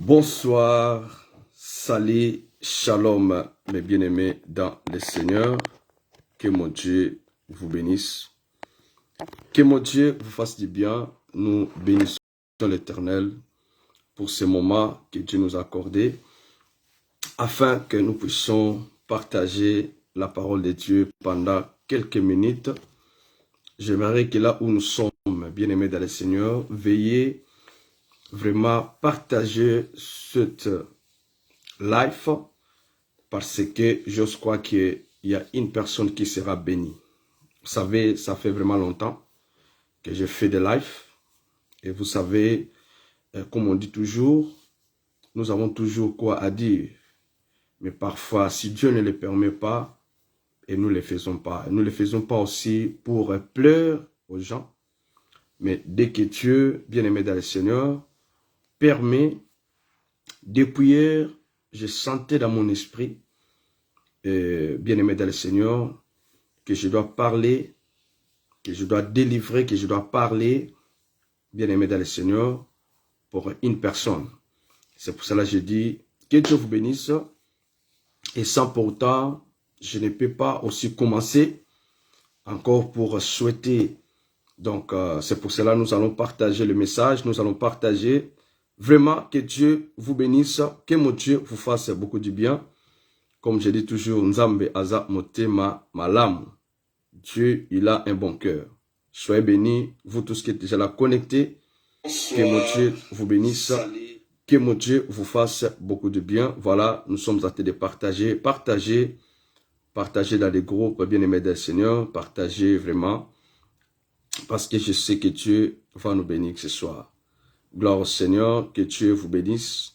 Bonsoir, salut, shalom, mes bien-aimés dans le Seigneur. Que mon Dieu vous bénisse. Que mon Dieu vous fasse du bien. Nous bénissons l'Éternel pour ce moment que Dieu nous a accordé afin que nous puissions partager la parole de Dieu pendant quelques minutes. J'aimerais que là où nous sommes, bien-aimés dans le Seigneur, veillez vraiment partager cette live parce que je crois qu'il y a une personne qui sera bénie. Vous savez, ça fait vraiment longtemps que je fais des lives et vous savez, comme on dit toujours, nous avons toujours quoi à dire. Mais parfois, si Dieu ne le permet pas, et nous ne le faisons pas. Nous ne le faisons pas aussi pour pleurer aux gens. Mais dès que Dieu, bien-aimé dans le Seigneur, permet, depuis hier, je sentais dans mon esprit, bien-aimé dans le Seigneur, que je dois parler, que je dois délivrer, que je dois parler, bien-aimé dans le Seigneur, pour une personne. C'est pour cela que je dis, que Dieu vous bénisse, et sans pourtant, je ne peux pas aussi commencer encore pour souhaiter. Donc, c'est pour cela que nous allons partager le message, nous allons partager vraiment que Dieu vous bénisse, que mon Dieu vous fasse beaucoup du bien. Comme je dis toujours, Nzambe aza motema malamu. Dieu, il a un bon cœur. Soyez bénis, vous tous qui êtes déjà là connectés. Que mon Dieu vous bénisse. Que mon Dieu vous fasse beaucoup de bien. Voilà, nous sommes en train de partager. Partagez dans les groupes, bien-aimés du Seigneur. Partagez vraiment. Parce que je sais que Dieu va nous bénir ce soir. Gloire au Seigneur. Que Dieu vous bénisse.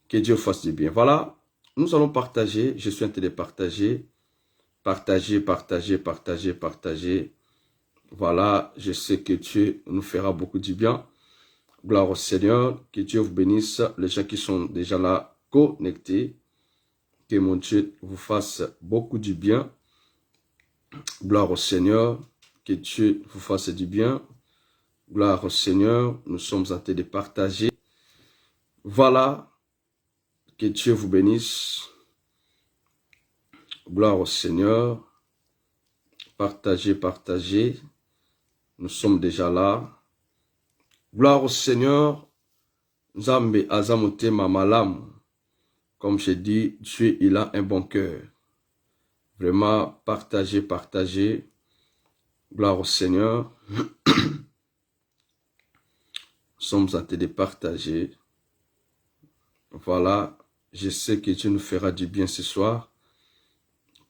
Que Dieu vous fasse du bien. Voilà, nous allons partager. Je suis en train de partager. Partager. Voilà, je sais que Dieu nous fera beaucoup du bien. Gloire au Seigneur, que Dieu vous bénisse. Les gens qui sont déjà là connectés, que mon Dieu vous fasse beaucoup du bien. Gloire au Seigneur, que Dieu vous fasse du bien. Gloire au Seigneur, nous sommes en train de partager. Voilà, que Dieu vous bénisse. Gloire au Seigneur. Partagez. Nous sommes déjà là. Gloire au Seigneur. Nzambe azamote mamalam. Comme je dis, Dieu, il a un bon cœur. Vraiment, partagez. Gloire au Seigneur. Nous sommes en train de partager. Voilà, je sais que Dieu nous fera du bien ce soir.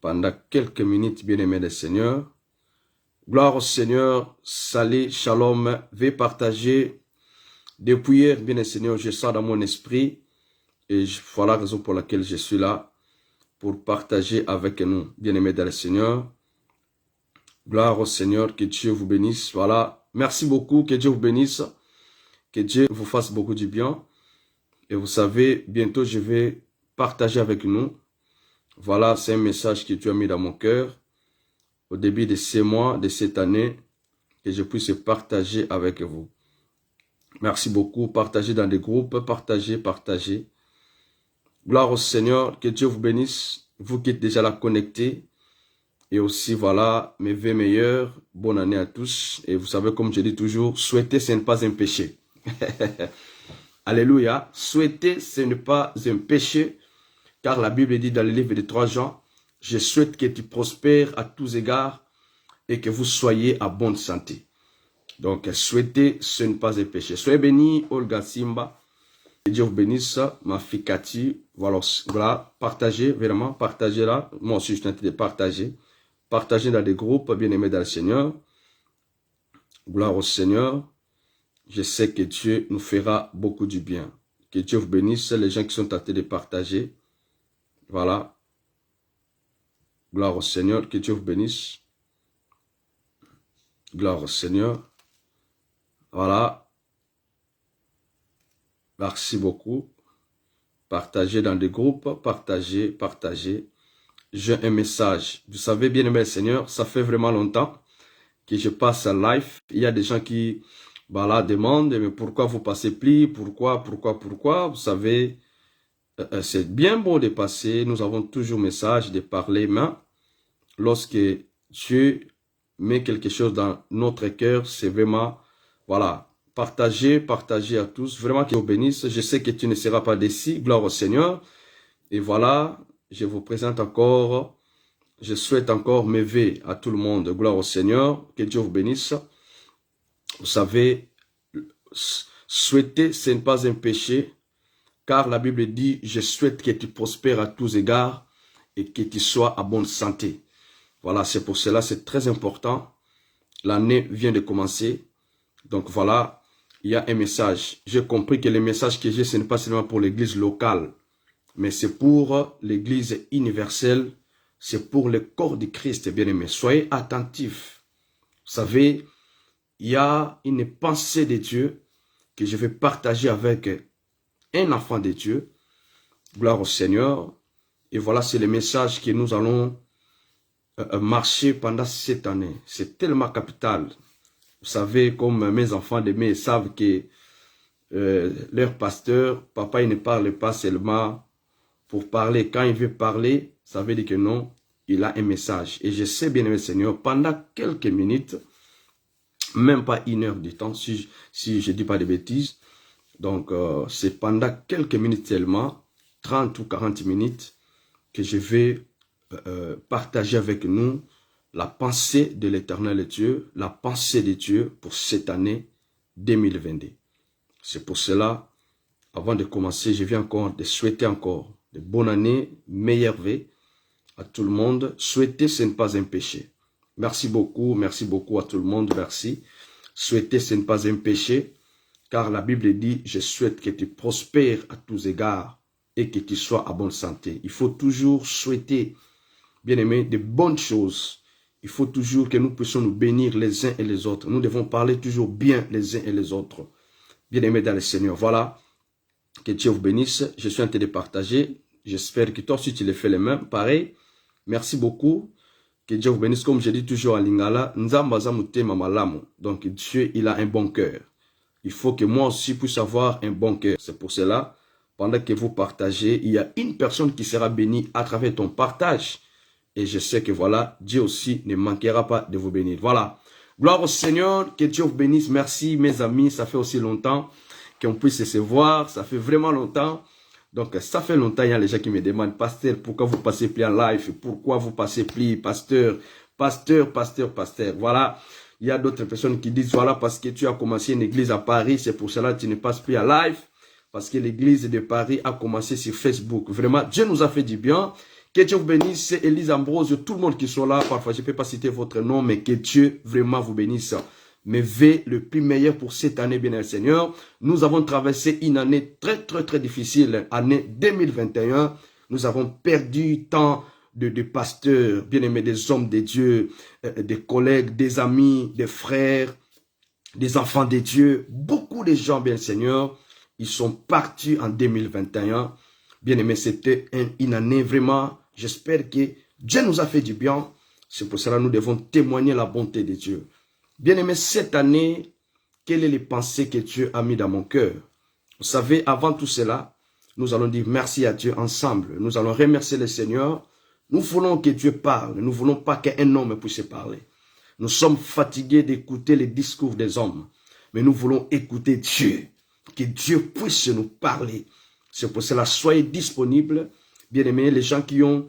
Pendant quelques minutes, bien-aimés du Seigneur. Gloire au Seigneur. Salut, shalom. Veuillez partager. Depuis hier, bien-aimé Seigneur, je sens dans mon esprit. Et voilà la raison pour laquelle je suis là. Pour partager avec nous, bien-aimés dans le Seigneur. Gloire au Seigneur, que Dieu vous bénisse. Voilà, merci beaucoup, que Dieu vous bénisse. Que Dieu vous fasse beaucoup du bien. Et vous savez, bientôt je vais partager avec nous. Voilà, c'est un message que Dieu a mis dans mon cœur. Au début de ces mois, de cette année, que je puisse partager avec vous. Merci beaucoup. Partagez dans des groupes, partagez. Gloire au Seigneur, que Dieu vous bénisse. Vous qui êtes déjà là connectés. Et aussi, voilà, mes vœux meilleurs. Bonne année à tous. Et vous savez, comme je dis toujours, souhaiter, ce n'est pas un péché. Alléluia. Souhaiter, ce n'est pas un péché. Car la Bible dit dans le livre de 3 Jean, je souhaite que tu prospères à tous égards et que vous soyez à bonne santé. Donc, souhaiter, ce n'est pas un péché. Soyez bénis, Olga Simba. Que Dieu vous bénisse, ma fille Cathy. Voilà, partagez, vraiment, partagez là. Moi aussi, je suis en train de partager. Partagez dans des groupes, bien-aimés dans le Seigneur. Gloire au Seigneur. Je sais que Dieu nous fera beaucoup du bien. Que Dieu vous bénisse, les gens qui sont en train de partager. Voilà. Gloire au Seigneur, que Dieu vous bénisse. Gloire au Seigneur. Voilà. Merci beaucoup. Partagez dans des groupes, partagez. J'ai un message. Vous savez, bien aimé Seigneur, ça fait vraiment longtemps que je passe à live. Il y a des gens qui Bala demande, mais pourquoi vous passez plus? Pourquoi? Vous savez, c'est bien beau de passer. Nous avons toujours message de parler, mais lorsque Dieu met quelque chose dans notre cœur, c'est vraiment, voilà, partager à tous. Vraiment que vous bénisse. Je sais que tu ne seras pas déçu. Gloire au Seigneur. Et voilà, je vous présente encore, je souhaite encore m'élever à tout le monde. Gloire au Seigneur. Que Dieu vous bénisse. Vous savez, souhaiter, ce n'est pas un péché, car la Bible dit, je souhaite que tu prospères à tous égards et que tu sois à bonne santé. Voilà, c'est pour cela, c'est très important. L'année vient de commencer. Donc voilà, il y a un message. J'ai compris que le message que j'ai, ce n'est pas seulement pour l'église locale, mais c'est pour l'église universelle. C'est pour le corps de Christ, bien-aimé. Soyez attentifs. Vous savez, il y a une pensée de Dieu que je vais partager avec un enfant de Dieu. Gloire au Seigneur. Et voilà, c'est le message que nous allons marcher pendant cette année. C'est tellement capital. Vous savez, comme mes enfants d'aimer savent que leur pasteur, papa, il ne parle pas seulement pour parler. Quand il veut parler, ça veut dire que non, il a un message. Et je sais, bien aimé Seigneur, pendant quelques minutes, même pas 1 heure du temps, si je ne dis pas de bêtises. Donc, c'est pendant quelques minutes seulement, 30 ou 40 minutes, que je vais partager avec nous la pensée de l'Éternel Dieu, la pensée de Dieu pour cette année 2022. C'est pour cela, avant de commencer, je viens encore de souhaiter encore de bonnes années, meilleures vœux à tout le monde. Souhaiter, ce n'est pas un péché. Merci beaucoup à tout le monde, merci. Souhaiter, ce n'est pas un péché, car la Bible dit, je souhaite que tu prospères à tous égards et que tu sois à bonne santé. Il faut toujours souhaiter, bien aimé, de bonnes choses. Il faut toujours que nous puissions nous bénir les uns et les autres. Nous devons parler toujours bien les uns et les autres. Bien aimé dans le Seigneur. Voilà. Que Dieu vous bénisse. Je suis en train de partager. J'espère que toi aussi tu le fais les mêmes. Pareil. Merci beaucoup. Que Dieu vous bénisse. Comme je dis toujours en lingala, Nzambaza mutema malamu. Donc Dieu, il a un bon cœur. Il faut que moi aussi puisse avoir un bon cœur. C'est pour cela, pendant que vous partagez, il y a une personne qui sera bénie à travers ton partage. Et je sais que voilà, Dieu aussi ne manquera pas de vous bénir. Voilà. Gloire au Seigneur, que Dieu vous bénisse. Merci mes amis, ça fait aussi longtemps qu'on puisse se voir. Ça fait vraiment longtemps. Donc ça fait longtemps, il y a les gens qui me demandent, pasteur, pourquoi vous passez plus en live? Pourquoi vous passez plus, pasteur? Voilà. Il y a d'autres personnes qui disent, voilà, parce que tu as commencé une église à Paris, c'est pour cela que tu ne passes plus en live. Parce que l'église de Paris a commencé sur Facebook. Vraiment, Dieu nous a fait du bien. Que Dieu vous bénisse, c'est Élise Ambrose, tout le monde qui sont là. Parfois, je ne peux pas citer votre nom, mais que Dieu vraiment vous bénisse. Mais veuillez le plus meilleur pour cette année, bien Seigneur. Nous avons traversé une année très difficile, année 2021. Nous avons perdu tant de pasteurs, bien aimés, des hommes de Dieu, des collègues, des amis, des frères, des enfants de Dieu. Beaucoup de gens, bien Seigneur, ils sont partis en 2021. Bien aimé, c'était une année vraiment, j'espère que Dieu nous a fait du bien. C'est pour cela que nous devons témoigner la bonté de Dieu. Bien aimé, cette année, quelles sont les pensées que Dieu a mis dans mon cœur? Vous savez, avant tout cela, nous allons dire merci à Dieu ensemble. Nous allons remercier le Seigneur. Nous voulons que Dieu parle. Nous ne voulons pas qu'un homme puisse parler. Nous sommes fatigués d'écouter les discours des hommes. Mais nous voulons écouter Dieu. Que Dieu puisse nous parler. C'est pour cela, soyez disponibles. Bien aimés, les gens qui ont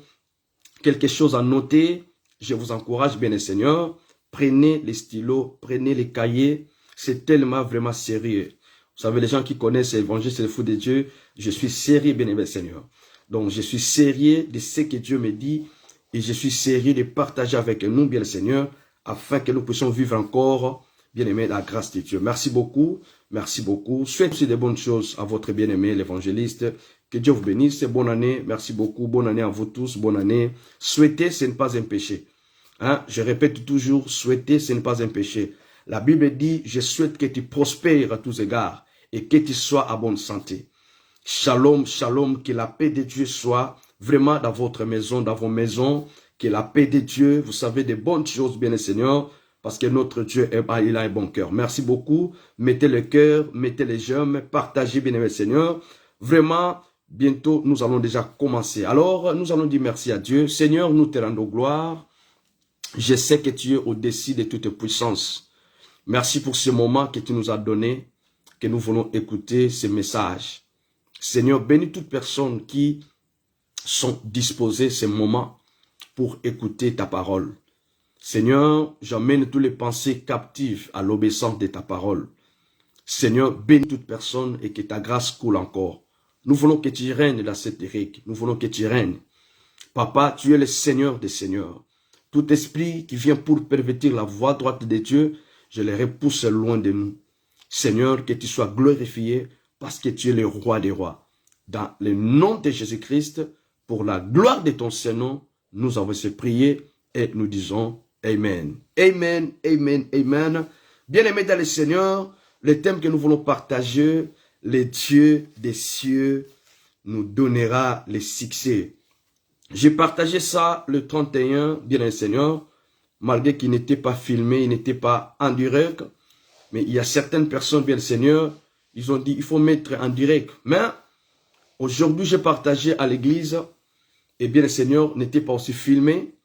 quelque chose à noter, je vous encourage, bien les Seigneur. Prenez les stylos, prenez les cahiers. C'est tellement vraiment sérieux. Vous savez, les gens qui connaissent l'évangile, c'est le fou de Dieu. Je suis sérieux, bien aimé Seigneur. Donc, je suis sérieux de ce que Dieu me dit. Et je suis sérieux de partager avec nous, bien le Seigneur, afin que nous puissions vivre encore, bien aimé, la grâce de Dieu. Merci beaucoup. Merci beaucoup. Souhaitez aussi de bonnes choses à votre bien-aimé, l'évangéliste. Que Dieu vous bénisse. Bonne année. Merci beaucoup. Bonne année à vous tous. Bonne année. Souhaiter, ce n'est pas un péché. Hein? Je répète toujours, souhaiter, ce n'est pas un péché. La Bible dit, je souhaite que tu prospères à tous égards et que tu sois à bonne santé. Shalom, shalom, que la paix de Dieu soit vraiment dans votre maison, dans vos maisons. Que la paix de Dieu, vous savez, des bonnes choses, bien le Seigneur, parce que notre Dieu, il a un bon cœur. Merci beaucoup. Mettez le cœur, mettez les j'aime, partagez, bien aimé Seigneur. Vraiment, bientôt, nous allons déjà commencer. Alors, nous allons dire merci à Dieu. Seigneur, nous te rendons gloire. Je sais que tu es au-dessus de toute puissance. Merci pour ce moment que tu nous as donné, que nous voulons écouter ce message. Seigneur, bénis toutes personnes qui sont disposées ce moment pour écouter ta parole. Seigneur, j'emmène toutes les pensées captives à l'obéissance de ta parole. Seigneur, bénis toute personne et que ta grâce coule encore. Nous voulons que tu règnes dans cette Eric. Nous voulons que tu règnes. Papa, tu es le Seigneur des Seigneurs. Tout esprit qui vient pour pervertir la voie droite de Dieu, je les repousse loin de nous. Seigneur, que tu sois glorifié parce que tu es le roi des rois. Dans le nom de Jésus-Christ, pour la gloire de ton Saint-Nom, nous avons se prier et nous disons Amen. Amen, Amen, Amen. Bien-aimés dans le Seigneur, le thème que nous voulons partager, le Dieu des cieux nous donnera le succès. J'ai partagé ça le 31, bien-aimé Seigneur, malgré qu'il n'était pas filmé, il n'était pas en direct. Mais il y a certaines personnes, bien le Seigneur, ils ont dit, il faut mettre en direct. Mais aujourd'hui, j'ai partagé à l'église, et bien le Seigneur n'était pas aussi filmé.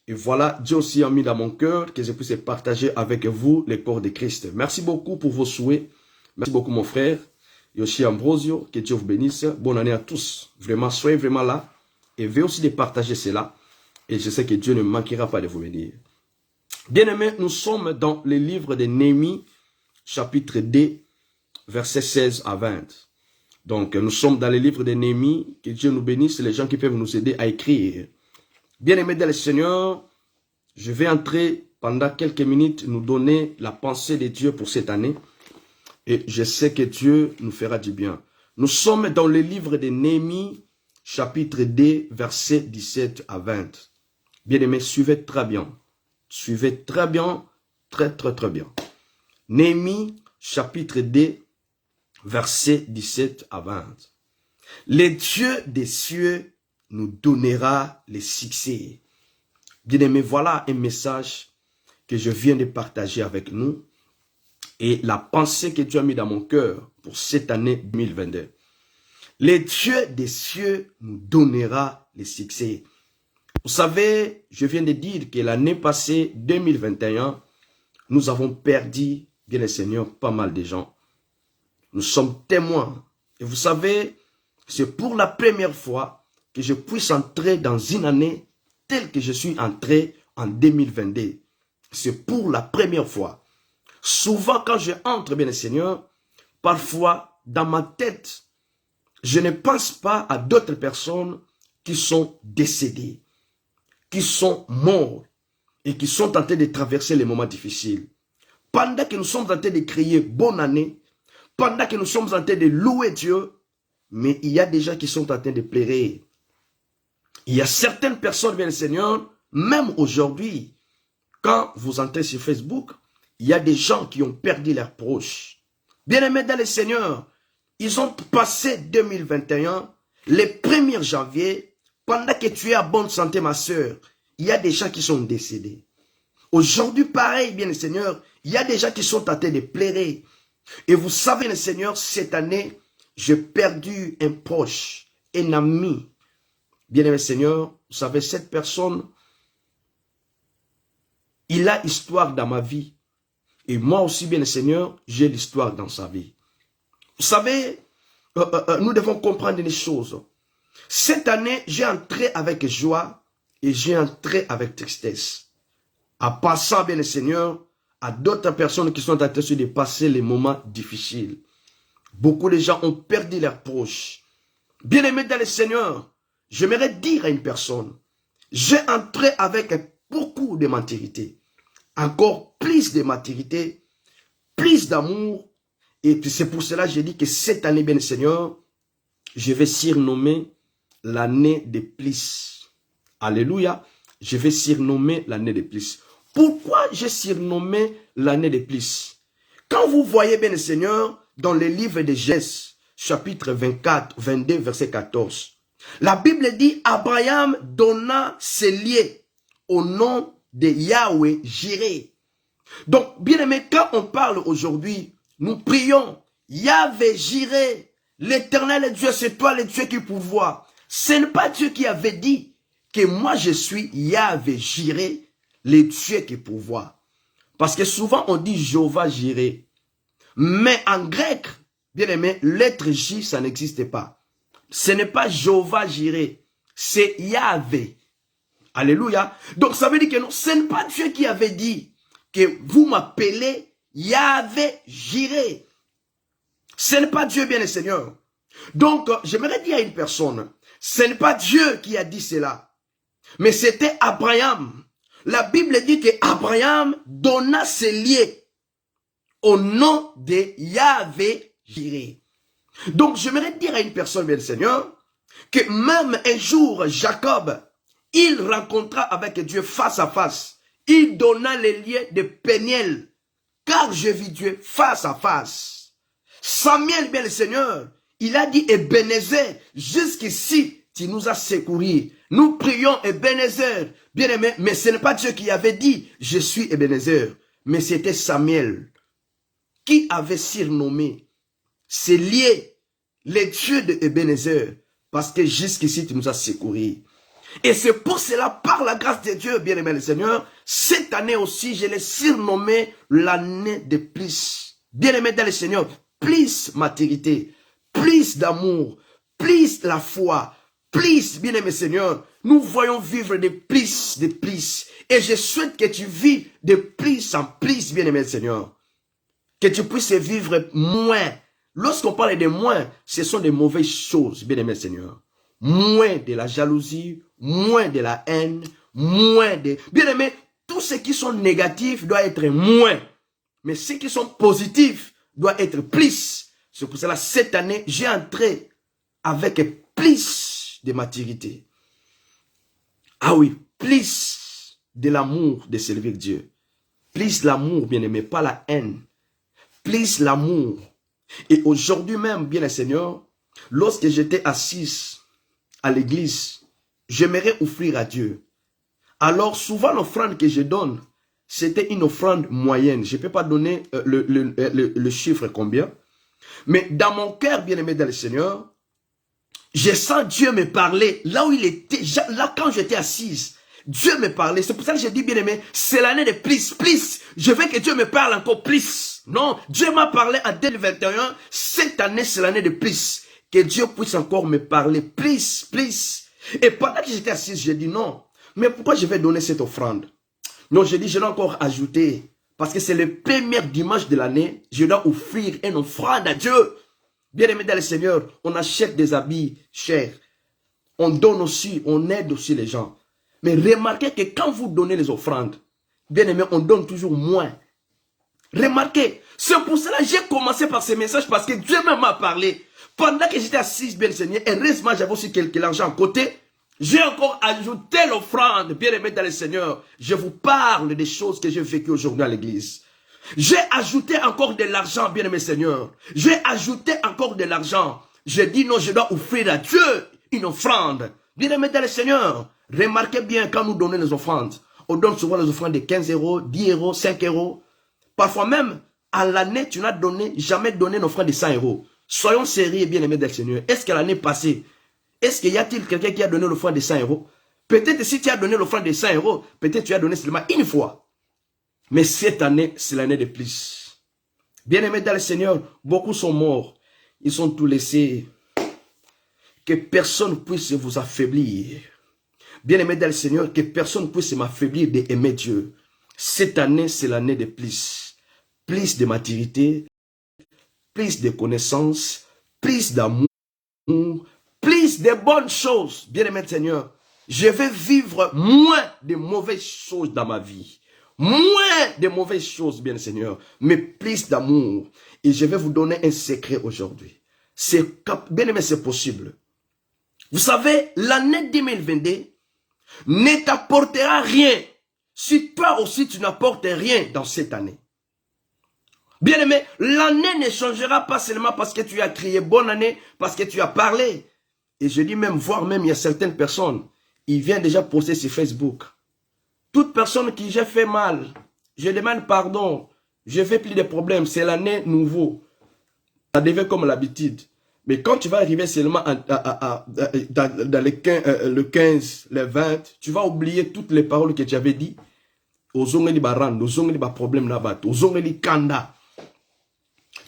Et voilà, Dieu aussi a mis dans mon cœur que je puisse partager avec vous le corps de Christ. Merci beaucoup pour vos souhaits. Merci beaucoup mon frère. Et aussi Ambrosio, que Dieu vous bénisse. Bonne année à tous. Vraiment, soyez vraiment là. Et veuillez aussi de partager cela. Et je sais que Dieu ne manquera pas de vous bénir. Bien-aimés, nous sommes dans le livre de Néhémie, chapitre 2, versets 16 à 20. Donc, nous sommes dans le livre de Néhémie. Que Dieu nous bénisse, les gens qui peuvent nous aider à écrire. Bien-aimés dans le Seigneur, je vais entrer pendant quelques minutes, nous donner la pensée de Dieu pour cette année. Et je sais que Dieu nous fera du bien. Nous sommes dans le livre de Néhémie, chapitre 2, versets 17 à 20. Bien-aimés, suivez très bien. Suivez très bien, très bien. Néhémie, chapitre 2, versets 17 à 20. Le Dieu des cieux nous donnera le succès. Bien-aimés, voilà un message que je viens de partager avec nous et la pensée que Dieu a mis dans mon cœur pour cette année 2022. Le Dieu des cieux nous donnera le succès. Vous savez, je viens de dire que l'année passée, 2021, nous avons perdu, bien le Seigneur, pas mal de gens. Nous sommes témoins. Et vous savez, c'est pour la première fois que je puisse entrer dans une année telle que je suis entré en 2022. C'est pour la première fois. Souvent, quand je entre, bien le Seigneur, parfois, dans ma tête, je ne pense pas à d'autres personnes qui sont décédées, qui sont morts et qui sont en train de traverser les moments difficiles. Pendant que nous sommes en train de crier bonne année, pendant que nous sommes en train de louer Dieu, mais il y a des gens qui sont en train de pleurer. Il y a certaines personnes, bien le Seigneur, même aujourd'hui, quand vous entrez sur Facebook, il y a des gens qui ont perdu leurs proches. Bien-aimés dans le Seigneur, ils ont passé 2021, le 1er janvier, pendant que tu es à bonne santé, ma soeur, il y a des gens qui sont décédés. Aujourd'hui, pareil, bien le Seigneur, il y a des gens qui sont en train de pleurer. Et vous savez, le Seigneur, cette année, j'ai perdu un proche, un ami. Bien-aimé Seigneur, vous savez, cette personne, il a histoire dans ma vie. Et moi aussi, bien le Seigneur, j'ai l'histoire dans sa vie. Vous savez, nous devons comprendre les choses. Cette année, j'ai entré avec joie et j'ai entré avec tristesse. En passant, bien le Seigneur, à d'autres personnes qui sont en train de passer les moments difficiles. Beaucoup de gens ont perdu leurs proches. Bien-aimés dans le Seigneur, j'aimerais dire à une personne, j'ai entré avec beaucoup de maturité, encore plus de maturité, plus d'amour, et c'est pour cela que j'ai dit que cette année, bien Seigneur, je vais surnommer l'année de plus. Alléluia, je vais surnommer l'année de plus. Pourquoi j'ai surnommé l'année de plus? Quand vous voyez bien le Seigneur, dans le livre de Genèse, chapitre 24, 22, verset 14, la Bible dit, Abraham donna ses lieux au nom de Yahweh Jireh. Donc, bien aimé, quand on parle aujourd'hui, nous prions, Yahvé, Jireh, l'Éternel est Dieu, c'est toi le Dieu qui pourvoit. Ce n'est pas Dieu qui avait dit que moi je suis Yahvé, Jireh, le Dieu qui pourvoit. Parce que souvent on dit Jéhovah, Jireh. Mais en grec, bien aimé, lettre J, ça n'existe pas. Ce n'est pas Jéhovah, Jireh, c'est Yahvé. Alléluia. Donc ça veut dire que non, ce n'est pas Dieu qui avait dit que vous m'appelez Yahvé, Jireh. Ce n'est pas Dieu, bien le Seigneur. Donc, j'aimerais dire à une personne, ce n'est pas Dieu qui a dit cela, mais c'était Abraham. La Bible dit que Abraham donna ses liens au nom de Yahvé Jireh. Donc, j'aimerais dire à une personne, bien le Seigneur, que même un jour, Jacob, il rencontra avec Dieu face à face. Il donna les liens de Péniel, car je vis Dieu face à face. Samuel, bien le Seigneur, il a dit Ebenezer, jusqu'ici, tu nous as secourus. Nous prions Ebenezer, bien aimé, mais ce n'est pas Dieu qui avait dit, je suis Ebenezer, mais c'était Samuel qui avait surnommé, c'est lié, les dieux de Ebenezer, parce que jusqu'ici, tu nous as secourus. Et c'est pour cela, par la grâce de Dieu, bien aimé le Seigneur, cette année aussi, je l'ai surnommé l'année de plus. Bien aimé dans le Seigneur, plus maturité, plus d'amour, plus la foi, plus, bien aimé Seigneur, nous voyons vivre de plus, de plus. Et je souhaite que tu vis de plus en plus, bien aimé Seigneur. Que tu puisses vivre moins. Lorsqu'on parle de moins, ce sont des mauvaises choses, bien aimé Seigneur. Moins de la jalousie, moins de la haine, moins de... Bien aimé, tout ce qui sont négatifs doit être moins. Mais ceux qui sont positifs doit être plus. C'est pour cela, cette année, j'ai entré avec plus de maturité. Ah oui, plus de l'amour de servir Dieu. Plus l'amour, bien aimé, pas la haine. Plus l'amour. Et aujourd'hui même, bien le Seigneur, lorsque j'étais assis à l'église, j'aimerais offrir à Dieu. Alors souvent l'offrande que je donne, c'était une offrande moyenne. Je ne peux pas donner le chiffre combien. Mais dans mon cœur, bien aimé dans le Seigneur, je sens Dieu me parler. Là où il était, là quand j'étais assise, Dieu me parlait. C'est pour ça que j'ai dit, bien aimé, c'est l'année de plus, plus. Je veux que Dieu me parle encore plus. Non, Dieu m'a parlé en 2021. Cette année, c'est l'année de plus. Que Dieu puisse encore me parler plus, plus. Et pendant que j'étais assise, j'ai dit non. Mais pourquoi je vais donner cette offrande? Non, j'ai dit, je dois encore ajouter. Parce que c'est le premier dimanche de l'année, je dois offrir une offrande à Dieu. Bien aimé dans le Seigneur, on achète des habits chers. On donne aussi, on aide aussi les gens. Mais remarquez que quand vous donnez les offrandes, bien aimé, on donne toujours moins. Remarquez, c'est pour cela que j'ai commencé par ces messages, parce que Dieu m'a parlé. Pendant que j'étais assise, bien Seigneur, heureusement j'avais aussi quelques argent à côté. J'ai encore ajouté l'offrande, bien aimé dans le Seigneur. Je vous parle des choses que j'ai vécues aujourd'hui à l'église. J'ai ajouté encore de l'argent, bien aimé Seigneur. J'ai ajouté encore de l'argent. J'ai dit non, je dois offrir à Dieu une offrande. Bien aimé dans le Seigneur. Remarquez bien quand nous donnons les offrandes. On donne souvent les offrandes de 15 euros, 10 euros, 5 euros. Parfois même, à l'année, tu n'as jamais donné une offrande de 100 euros. Soyons sérieux, bien aimés dans le Seigneur. Est-ce que l'année passée, est-ce qu'il y a-t-il quelqu'un qui a donné l'offrande de 100 euros? Peut-être si tu as donné l'offrande de 100 euros, peut-être tu as donné seulement une fois. Mais cette année, c'est l'année de plus. Bien aimés dans le Seigneur, beaucoup sont morts. Ils sont tous laissés. Que personne puisse vous affaiblir. Bien aimés dans le Seigneur, que personne puisse m'affaiblir d'aimer Dieu. Cette année, c'est l'année de plus. Plus de maturité, plus de connaissances, plus d'amour, plus de bonnes choses. Bien aimé Seigneur, je vais vivre moins de mauvaises choses dans ma vie. Moins de mauvaises choses, bien Seigneur, mais plus d'amour. Et je vais vous donner un secret aujourd'hui. Bien aimé, c'est possible. Vous savez, l'année 2022 ne t'apportera rien si toi aussi tu n'apportes rien dans cette année. Bien aimé, l'année ne changera pas seulement parce que tu as crié bonne année, parce que tu as parlé. Et je dis même, voire même, il y a certaines personnes, ils viennent déjà poster sur Facebook. Toute personne qui j'ai fait mal, Je demande pardon. Je fais plus de problèmes. C'est l'année nouveau. Ça devient comme l'habitude. Mais quand tu vas arriver seulement dans le 15, le 20, tu vas oublier toutes les paroles que tu avais dit. Ozongeli baran, ozongeli ba problème là-bas, ozongeli kanda.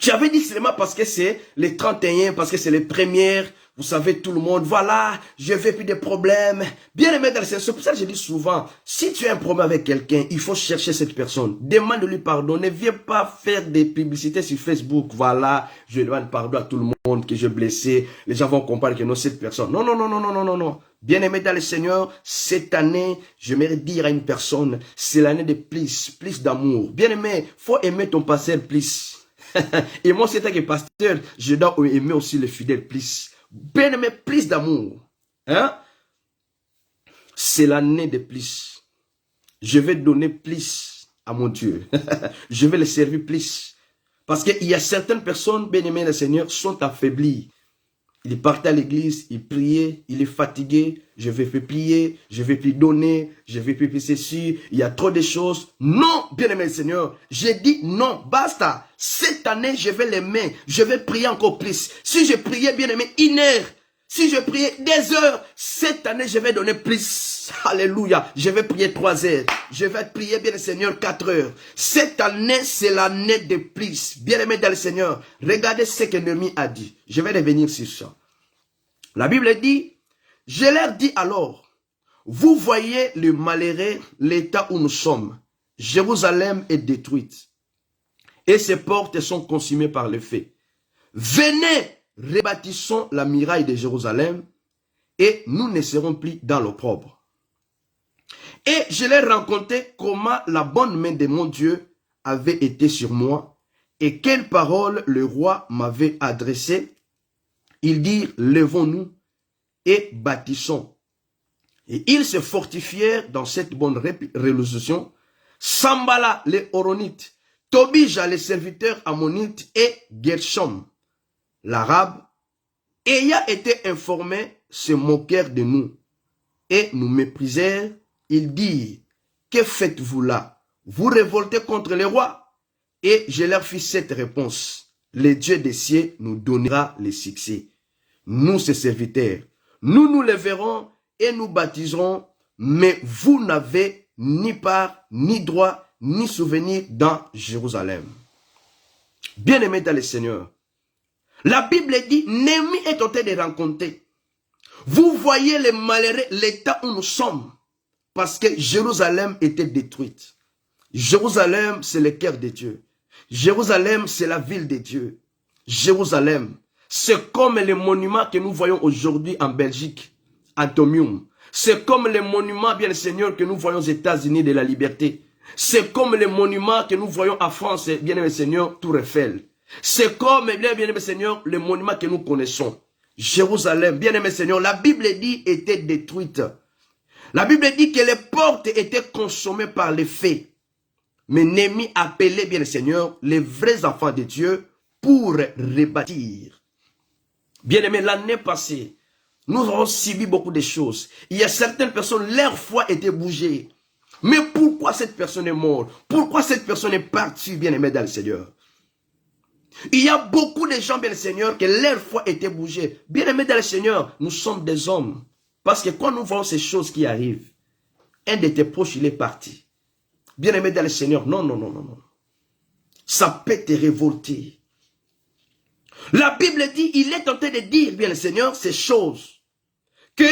Tu avais dit seulement parce que c'est les 31, parce que c'est les premières, vous savez tout le monde, voilà, je fais plus de problèmes. Bien aimé dans le Seigneur, c'est pour ça que je dis souvent, si tu as un problème avec quelqu'un, il faut chercher cette personne. Demande de lui pardon, ne viens pas faire des publicités sur Facebook, voilà, je demande pardon à tout le monde que j'ai blessé, les gens vont comprendre que non, cette personne. Non, non, non, non, non, non, non, non. Bien aimé dans le Seigneur, cette année, j'aimerais dire à une personne, c'est l'année de plus d'amour. Bien aimé, faut aimer ton pasteur plus. Et moi, c'est tant que pasteur, je dois aimer aussi les fidèles plus. Bien aimé, plus d'amour. Hein? C'est l'année de plus. Je vais donner plus à mon Dieu. Je vais le servir plus. Parce qu'il y a certaines personnes, bien aimées le Seigneur, sont affaiblies. Il partait à l'église, il priait, il est fatigué, je vais plus prier, je vais plus donner, je vais plus ceci, il y a trop de choses. Non, bien-aimé le Seigneur, j'ai dit non, basta. Cette année, je vais l'aimer, je vais prier encore plus. Si je priais, bien-aimé, 1 heure, si je priais 2 heures, cette année, je vais donner plus. Alléluia, je vais prier 3 heures, je vais prier, bien le Seigneur, 4 heures. Cette année, c'est l'année de plus. Bien-aimé dans le Seigneur, regardez ce que l'ennemi a dit. Je vais revenir sur ça. La Bible dit, je leur dis alors, vous voyez le malheureux, l'état où nous sommes. Jérusalem est détruite et ses portes sont consumées par le feu. Venez, rebâtissons la muraille de Jérusalem et nous ne serons plus dans l'opprobre. Et je leur racontais comment la bonne main de mon Dieu avait été sur moi et quelles paroles le roi m'avait adressées. Ils dirent, levons-nous et bâtissons. Et ils se fortifièrent dans cette bonne résolution. Sambala, les Horonites, Tobija, les serviteurs ammonites, et Gershom, l'arabe, ayant été informés, se moquèrent de nous et nous méprisèrent. Ils dirent, que faites-vous là? Vous révoltez contre les rois? Et je leur fis cette réponse. Le Dieu des cieux nous donnera le succès. Nous, ses serviteurs, nous nous lèverons et nous baptiserons, mais vous n'avez ni part, ni droit, ni souvenir dans Jérusalem. Bien-aimés dans le Seigneur, la Bible dit, Néhémie est en train de rencontrer. Vous voyez les malheureux, l'état où nous sommes, parce que Jérusalem était détruite. Jérusalem, c'est le cœur de Dieu. Jérusalem, c'est la ville de Dieu. Jérusalem, c'est comme les monuments que nous voyons aujourd'hui en Belgique, Atomium. C'est comme les monuments, bien le Seigneur, que nous voyons aux États-Unis de la liberté. C'est comme les monuments que nous voyons en France, bien le Seigneur, Tour Eiffel. C'est comme, bien aimé Seigneur, les monuments que nous connaissons. Jérusalem, bien aimé Seigneur, la Bible dit était détruite. La Bible dit que les portes étaient consommées par les feux. Mais Néhémie appelait, bien le Seigneur, les vrais enfants de Dieu pour rebâtir. Bien aimé, l'année passée, nous avons subi beaucoup de choses. Il y a certaines personnes, leur foi était bougée. Mais pourquoi cette personne est morte? Pourquoi cette personne est partie, bien aimé dans le Seigneur? Il y a beaucoup de gens, bien le Seigneur, que leur foi était bougée. Bien aimé dans le Seigneur, nous sommes des hommes. Parce que quand nous voyons ces choses qui arrivent, un de tes proches, il est parti. Bien aimé dans le Seigneur, non, non, non, non, non. Ça peut te révolter. La Bible dit, il est tenté de dire, bien le Seigneur, ces choses. Que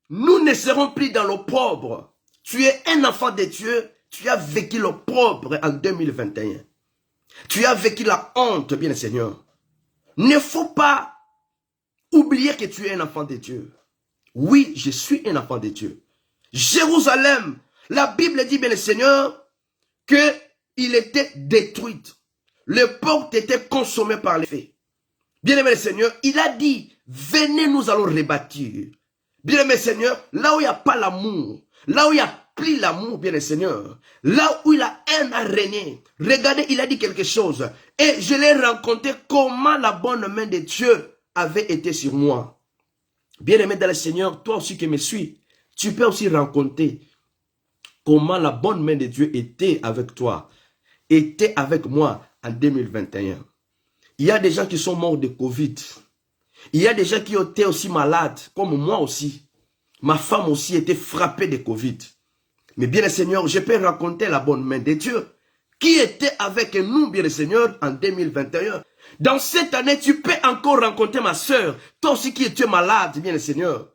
nous ne serons plus dans l'opprobre. Tu es un enfant de Dieu, tu as vécu l'opprobre en 2021. Tu as vécu la honte, bien le Seigneur. Ne faut pas oublier que tu es un enfant de Dieu. Oui, je suis un enfant de Dieu. Jérusalem, la Bible dit, bien le Seigneur, qu'il était détruite. Les portes étaient consommées par les feux. Bien-aimé le Seigneur, il a dit, venez, nous allons rebâtir. Bien-aimé le Seigneur, là où il n'y a pas l'amour, là où il n'y a plus l'amour, bien le Seigneur, là où il a haine à régner, regardez, il a dit quelque chose. Et je l'ai rencontré comment la bonne main de Dieu avait été sur moi. Bien-aimé dans le Seigneur, toi aussi qui me suis, tu peux aussi rencontrer comment la bonne main de Dieu était avec toi, était avec moi en 2021. Il y a des gens qui sont morts de Covid. Il y a des gens qui étaient aussi malades, comme moi aussi. Ma femme aussi était frappée de Covid. Mais bien le Seigneur, je peux raconter la bonne main de Dieu qui était avec nous, bien le Seigneur, en 2021. Dans cette année, tu peux encore rencontrer ma soeur, toi aussi qui étais malade, bien le Seigneur.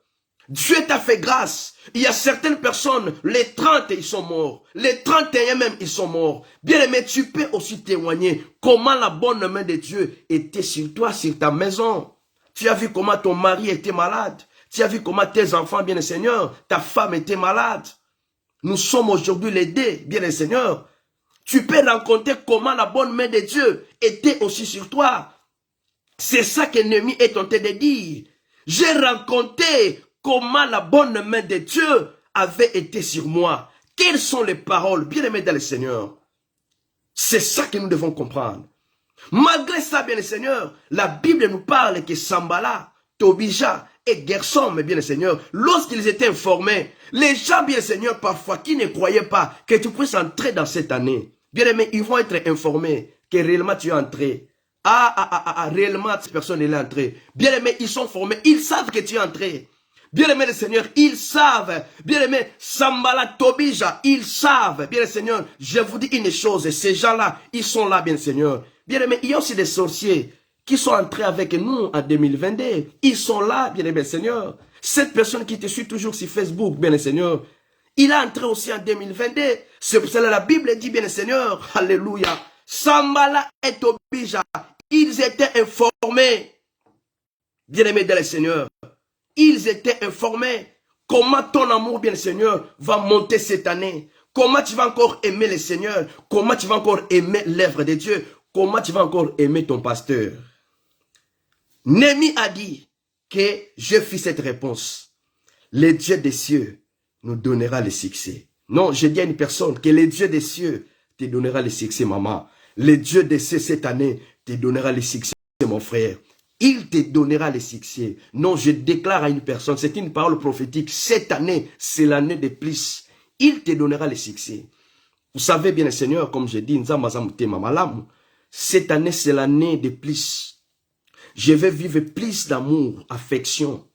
Dieu t'a fait grâce. Il y a certaines personnes, les 30, ils sont morts. Les 31 même, ils sont morts. Bien aimé, tu peux aussi témoigner comment la bonne main de Dieu était sur toi, sur ta maison. Tu as vu comment ton mari était malade. Tu as vu comment tes enfants, bien le Seigneur, ta femme était malade. Nous sommes aujourd'hui les deux, bien le Seigneur. Tu peux rencontrer comment la bonne main de Dieu était aussi sur toi. C'est ça que l'ennemi est tenté de dire. J'ai rencontré comment la bonne main de Dieu avait été sur moi. Quelles sont les paroles, bien aimés dans le Seigneur? C'est ça que nous devons comprendre. Malgré ça, bien le Seigneur, la Bible nous parle que Sambala, Tobija et Gersom, bien le Seigneur, lorsqu'ils étaient informés, les gens, bien le Seigneur, parfois, qui ne croyaient pas que tu puisses entrer dans cette année, bien aimé, ils vont être informés que réellement tu es entré. Réellement, cette personne est entrée. Bien aimé, ils sont formés, ils savent que tu es entré. Bien aimé le Seigneur, ils savent. Bien aimé, Sambala, Tobija, ils savent. Bien le Seigneur, je vous dis une chose, ces gens-là, ils sont là, bien le Seigneur. Bien aimé, il y a aussi des sorciers qui sont entrés avec nous en 2022. Ils sont là, bien aimé le Seigneur. Cette personne qui te suit toujours sur Facebook, bien le Seigneur, il a entré aussi en 2022. C'est pour cela que la Bible dit, bien le Seigneur, alléluia. Sambala et Tobija, ils étaient informés. Bien aimé dans le Seigneur. Ils étaient informés comment ton amour, bien le Seigneur, va monter cette année. Comment tu vas encore aimer le Seigneur. Comment tu vas encore aimer l'œuvre de Dieu. Comment tu vas encore aimer ton pasteur. Néhémie a dit que je fis cette réponse. Le Dieu des cieux nous donnera le succès. Non, je dis à une personne que le Dieu des cieux te donnera le succès, maman. Le Dieu des cieux cette année te donnera le succès, mon frère. Il te donnera le succès. Non, je déclare à une personne, c'est une parole prophétique. Cette année, c'est l'année de plus. Il te donnera le succès. Vous savez bien, le Seigneur, comme je dis, cette année, c'est l'année de plus. Je vais vivre plus d'amour, affection.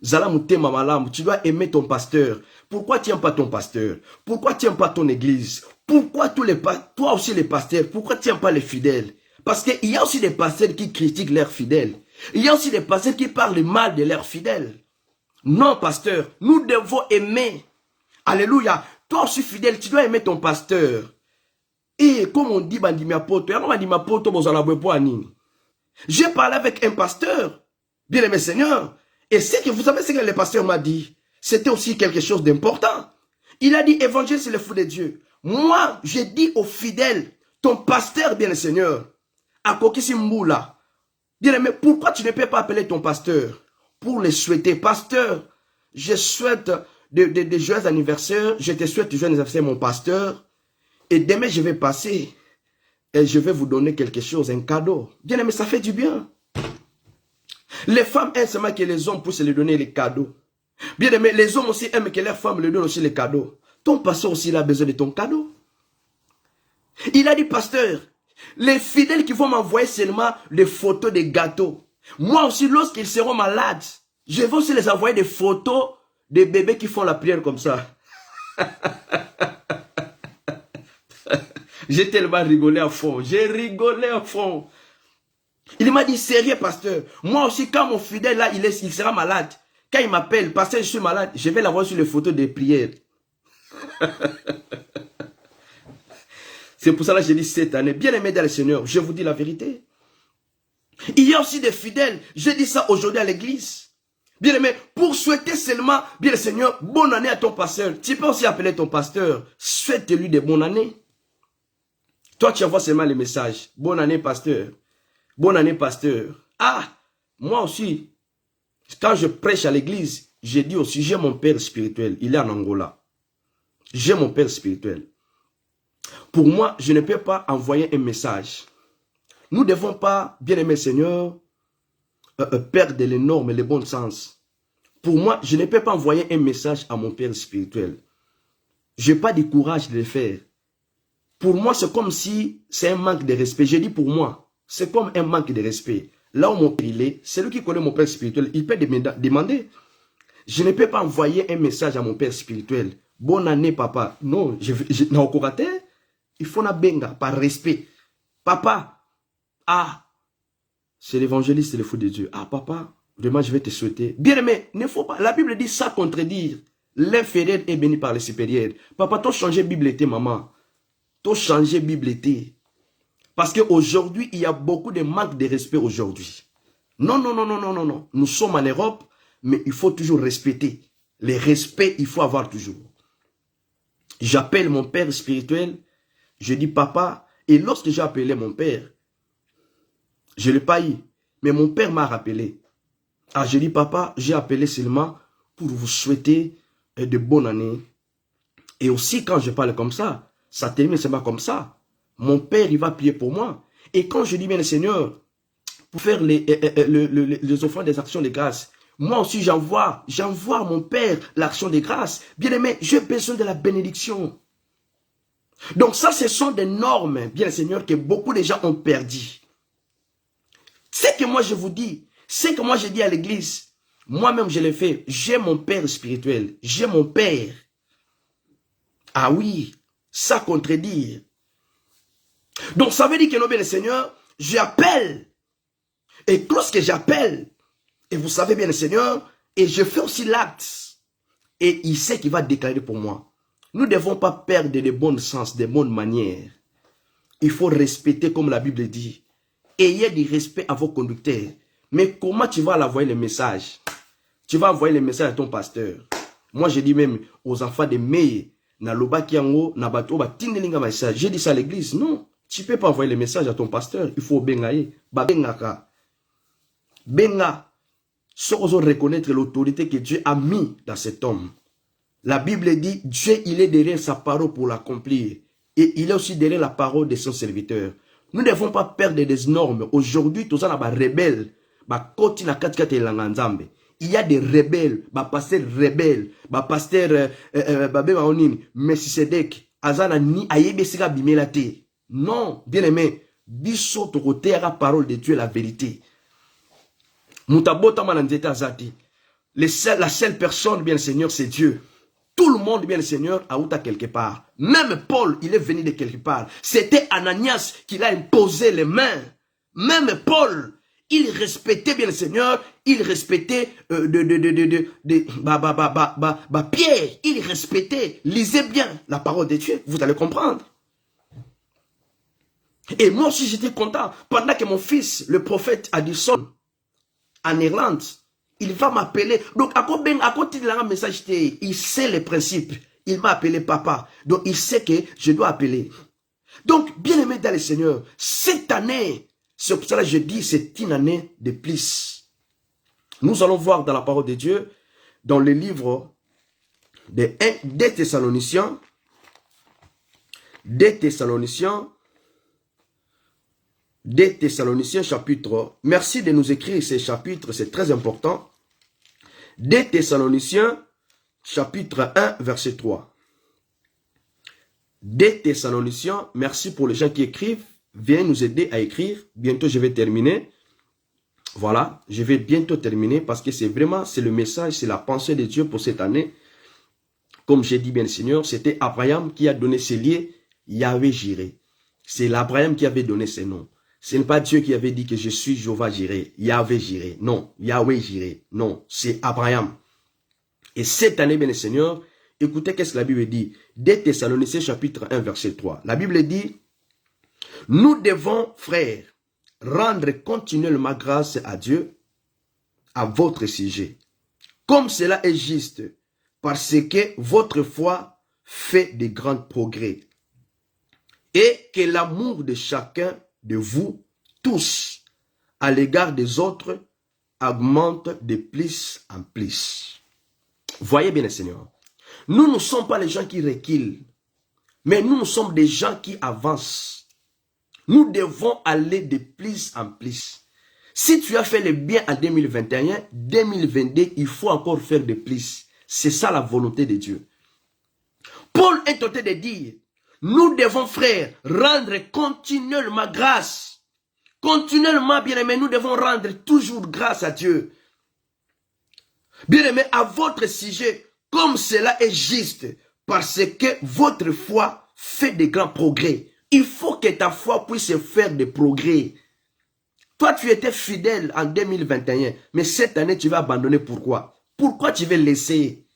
Tu dois aimer ton pasteur. Pourquoi tu n'aimes pas ton pasteur? Pourquoi tu n'aimes pas ton église? Pourquoi toi aussi les pasteurs? Pourquoi tu n'aimes pas les fidèles? Parce qu'il y a aussi des pasteurs qui critiquent leurs fidèles. Il y a aussi des pasteurs qui parlent mal de leurs fidèles. Non, pasteur, nous devons aimer. Alléluia. Toi aussi fidèle, tu dois aimer ton pasteur. Et comme on dit, j'ai parlé avec un pasteur, bien aimé Seigneur. Et ce que vous savez, ce que le pasteur m'a dit, c'était aussi quelque chose d'important. Il a dit, évangile, c'est le fou de Dieu. Moi, j'ai dit aux fidèles, ton pasteur, bien le Seigneur, à Kokisi Mboula, bien aimé, pourquoi tu ne peux pas appeler ton pasteur pour le souhaiter? Pasteur, je souhaite de joyeux anniversaires, je te souhaite de joyeux anniversaires, mon pasteur. Et demain, je vais passer et je vais vous donner quelque chose, un cadeau. Bien aimé, ça fait du bien. Les femmes aiment seulement que les hommes puissent leur donner les cadeaux. Bien aimé, les hommes aussi aiment que leurs femmes leur donnent aussi les cadeaux. Ton pasteur aussi il a besoin de ton cadeau. Il a dit, pasteur, les fidèles qui vont m'envoyer seulement des photos des gâteaux. Moi aussi, lorsqu'ils seront malades, je vais aussi les envoyer des photos des bébés qui font la prière comme ça. J'ai tellement rigolé à fond. J'ai rigolé à fond. Il m'a dit, sérieux, pasteur. Moi aussi, quand mon fidèle, là, il sera malade. Quand il m'appelle, pasteur, je suis malade, je vais l'avoir sur les photos des prières. C'est pour ça que j'ai dit cette année, bien aimé dans le Seigneur, je vous dis la vérité. Il y a aussi des fidèles, je dis ça aujourd'hui à l'église. Bien aimé, pour souhaiter seulement, bien le Seigneur, bonne année à ton pasteur. Tu peux aussi appeler ton pasteur, souhaite-lui de bonnes années. Toi, tu envoies seulement les messages. Bonne année, pasteur. Bonne année, pasteur. Ah, moi aussi, quand je prêche à l'église, j'ai dit aussi, j'ai mon père spirituel. Il est en Angola. J'ai mon père spirituel. Pour moi, je ne peux pas envoyer un message. Nous ne devons pas, bien aimer Seigneur, perdre les normes et le bon sens. Pour moi, je ne peux pas envoyer un message à mon père spirituel. je n'ai pas de courage de le faire. Pour moi, c'est comme si c'est un manque de respect. Je dis pour moi, c'est comme un manque de respect. Là où mon père est, c'est lui qui connaît mon père spirituel. Il peut demander. Je ne peux pas envoyer un message à mon père spirituel. Bonne année, papa. Non, il faut na benga par respect. Papa, ah, c'est l'évangéliste, c'est le fou de Dieu. Ah, papa, vraiment, je vais te souhaiter. Bien aimé, ne faut pas. La Bible dit ça contredire. L'inférieur est béni par le supérieur. Papa, toi changer Bible était, maman. Toi changer Bible était. Parce qu'aujourd'hui, il y a beaucoup de manque de respect aujourd'hui. Non, non, non, non, non, non, non. Nous sommes en Europe, mais il faut toujours respecter. Les respects, il faut avoir toujours. J'appelle mon père spirituel, je dis papa, et lorsque j'ai appelé mon père, je ne l'ai pas eu, mais mon père m'a rappelé. Ah, je dis papa, j'ai appelé seulement pour vous souhaiter de bonnes années. Et aussi quand je parle comme ça termine seulement comme ça. Mon père, il va prier pour moi. Et quand je dis bien le Seigneur, pour faire les offrandes des actions de grâce, moi aussi j'envoie à mon père l'action de grâce. Bien aimé, j'ai besoin de la bénédiction. Donc ça, ce sont des normes, bien le Seigneur, que beaucoup de gens ont perdu. C'est que moi je vous dis, c'est que moi je dis à l'église, moi-même je l'ai fait, j'ai mon père spirituel, j'ai mon père. Ah oui, ça contredire. Donc ça veut dire que non, bien le Seigneur, j'appelle. Et lorsque j'appelle, et vous savez bien le Seigneur, et je fais aussi l'acte, et il sait qu'il va déclarer pour moi. Nous ne devons pas perdre des bons sens, des bonnes manières. Il faut respecter comme la Bible dit. Ayez du respect à vos conducteurs. Mais comment tu vas envoyer le message? Tu vas envoyer le message à ton pasteur. Moi, je dis même aux enfants de Meye, na loba kiango, na bato ba tindelinga message. J'ai dit ça à l'église. Non, tu ne peux pas envoyer le message à ton pasteur. Il faut bengaye. Ba bengaka. Benga. Sans reconnaître l'autorité que Dieu a mis dans cet homme. La Bible dit, Dieu, il est derrière sa parole pour l'accomplir. Et il est aussi derrière la parole de son serviteur. Nous ne devons pas perdre des normes. Aujourd'hui, tout ça, on a des rebelles. Il y a des rebelles, pasteur rebelle, pasteur Messisedek, Azana ni ayebesika bimelate. Non, bien aimé, biso tokote la parole de Dieu, la vérité. Mutabota mananzeta azati. La seule personne, bien le Seigneur, c'est Dieu. Tout le monde, bien le Seigneur, a outa quelque part. Même Paul, il est venu de quelque part. C'était Ananias qui l'a imposé les mains. Même Paul, il respectait bien le Seigneur. Il respectait Pierre. Il respectait. Lisez bien la parole de Dieu. Vous allez comprendre. Et moi aussi, j'étais content. Pendant que mon fils, le prophète Addison, en Irlande, il va m'appeler. Donc, à côté de la message, il sait les principes. Il m'a appelé papa. Donc, il sait que je dois appeler. Donc, bien aimé dans le Seigneur, cette année, c'est pour cela que je dis, c'est une année de plus. Nous allons voir dans la parole de Dieu, dans le livre des Thessaloniciens, chapitre. Merci de nous écrire ces chapitres, c'est très important. Des Thessaloniciens, chapitre 1, verset 3. Des Thessaloniciens, merci pour les gens qui écrivent. Viens nous aider à écrire. Bientôt, je vais terminer. Voilà, je vais bientôt terminer parce que c'est vraiment, c'est le message, c'est la pensée de Dieu pour cette année. Comme j'ai dit bien le Seigneur, c'était Abraham qui a donné ses liens, Yahvé Jiré. C'est l'Abraham qui avait donné ses noms. Ce n'est pas Dieu qui avait dit que je suis Jéhovah Jiré, Yahvé Jiré. Non, Yahvé Jiré. Non, c'est Abraham. Et cette année, bien le Seigneur, écoutez qu'est-ce que la Bible dit. Des Thessaloniciens chapitre 1, verset 3. La Bible dit, nous devons, frères, rendre continuellement grâce à Dieu à votre sujet. Comme cela est juste, parce que votre foi fait de grands progrès. Et que l'amour de chacun de vous tous à l'égard des autres augmente de plus en plus. Voyez bien le Seigneur. Nous ne sommes pas les gens qui reculent, mais nous sommes des gens qui avancent. Nous devons aller de plus en plus. Si tu as fait le bien en 2021, 2022, il faut encore faire de plus. C'est ça la volonté de Dieu. Paul est tenté de dire, nous devons, frères, rendre continuellement grâce. Continuellement, bien-aimés, nous devons rendre toujours grâce à Dieu. Bien-aimés, à votre sujet, comme cela est juste, parce que votre foi fait de grands progrès. Il faut que ta foi puisse faire des progrès. Toi, tu étais fidèle en 2021, mais cette année, tu vas abandonner. Pourquoi? Pourquoi tu veux laisser?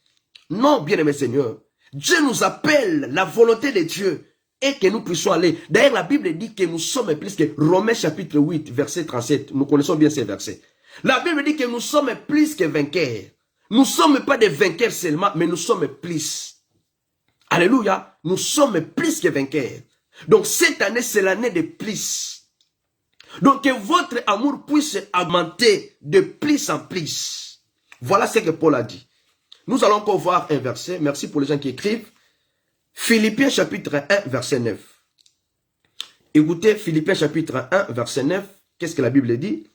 Non, bien-aimé Seigneur. Dieu nous appelle, la volonté de Dieu, et que nous puissions aller. D'ailleurs, la Bible dit que nous sommes plus que Romains chapitre 8, verset 37. Nous connaissons bien ces versets. La Bible dit que nous sommes plus que vainqueurs. Nous ne sommes pas des vainqueurs seulement, mais nous sommes plus. Alléluia. Nous sommes plus que vainqueurs. Donc, cette année, c'est l'année de plus. Donc, que votre amour puisse augmenter de plus en plus. Voilà ce que Paul a dit. Nous allons encore voir un verset. Merci pour les gens qui écrivent. Philippiens chapitre 1, verset 9. Écoutez, Philippiens chapitre 1, verset 9. Qu'est-ce que la Bible dit?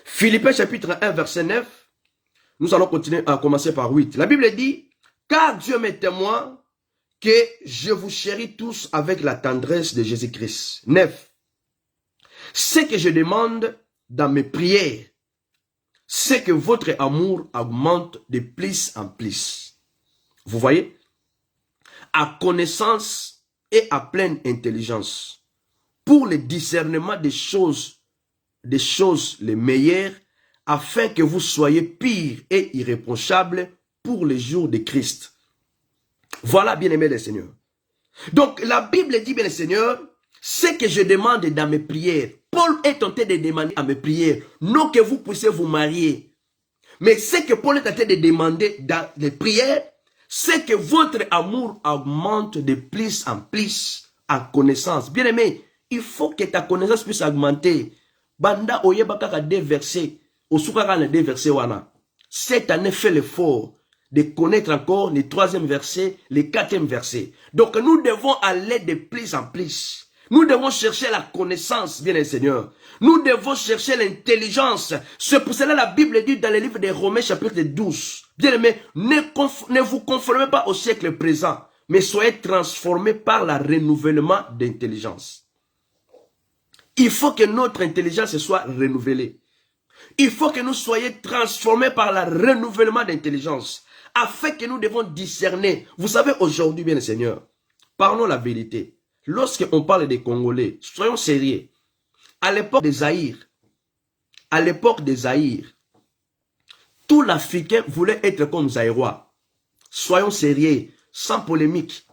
Philippiens chapitre 1, verset 9. Nous allons continuer à commencer par 8. La Bible dit, car Dieu m'est témoin que je vous chéris tous avec la tendresse de Jésus-Christ. 9. Ce que je demande dans mes prières, c'est que votre amour augmente de plus en plus. Vous voyez? À connaissance et à pleine intelligence, pour le discernement des choses les meilleures, afin que vous soyez purs et irréprochables pour les jours de Christ. Voilà, bien-aimés les Seigneurs. Donc, la Bible dit, bien les Seigneurs, ce que je demande dans mes prières, Paul est tenté de demander à mes prières, non que vous puissiez vous marier, mais ce que Paul est tenté de demander dans les prières, c'est que votre amour augmente de plus en plus en connaissance. Bien-aimé, il faut que ta connaissance puisse augmenter. Banda oyebaka deux versets, osukaka deux versets wana. Cette année, fais l'effort de connaître encore le troisième verset, le quatrième verset. Donc nous devons aller de plus en plus. Nous devons chercher la connaissance, bien les Seigneur. Nous devons chercher l'intelligence. C'est pour cela la Bible dit dans le livre de Romains chapitre 12. Bien aimé, ne vous conformez pas au siècle présent, mais soyez transformés par le renouvellement d'intelligence. Il faut que notre intelligence soit renouvelée. Il faut que nous soyons transformés par le renouvellement d'intelligence, afin que nous devons discerner. Vous savez, aujourd'hui, bien les Seigneur, parlons la vérité. Lorsqu'on parle des Congolais, soyons sérieux. À l'époque des Zaïre, tout l'Africain voulait être comme Zaïrois. Soyons sérieux, sans polémique.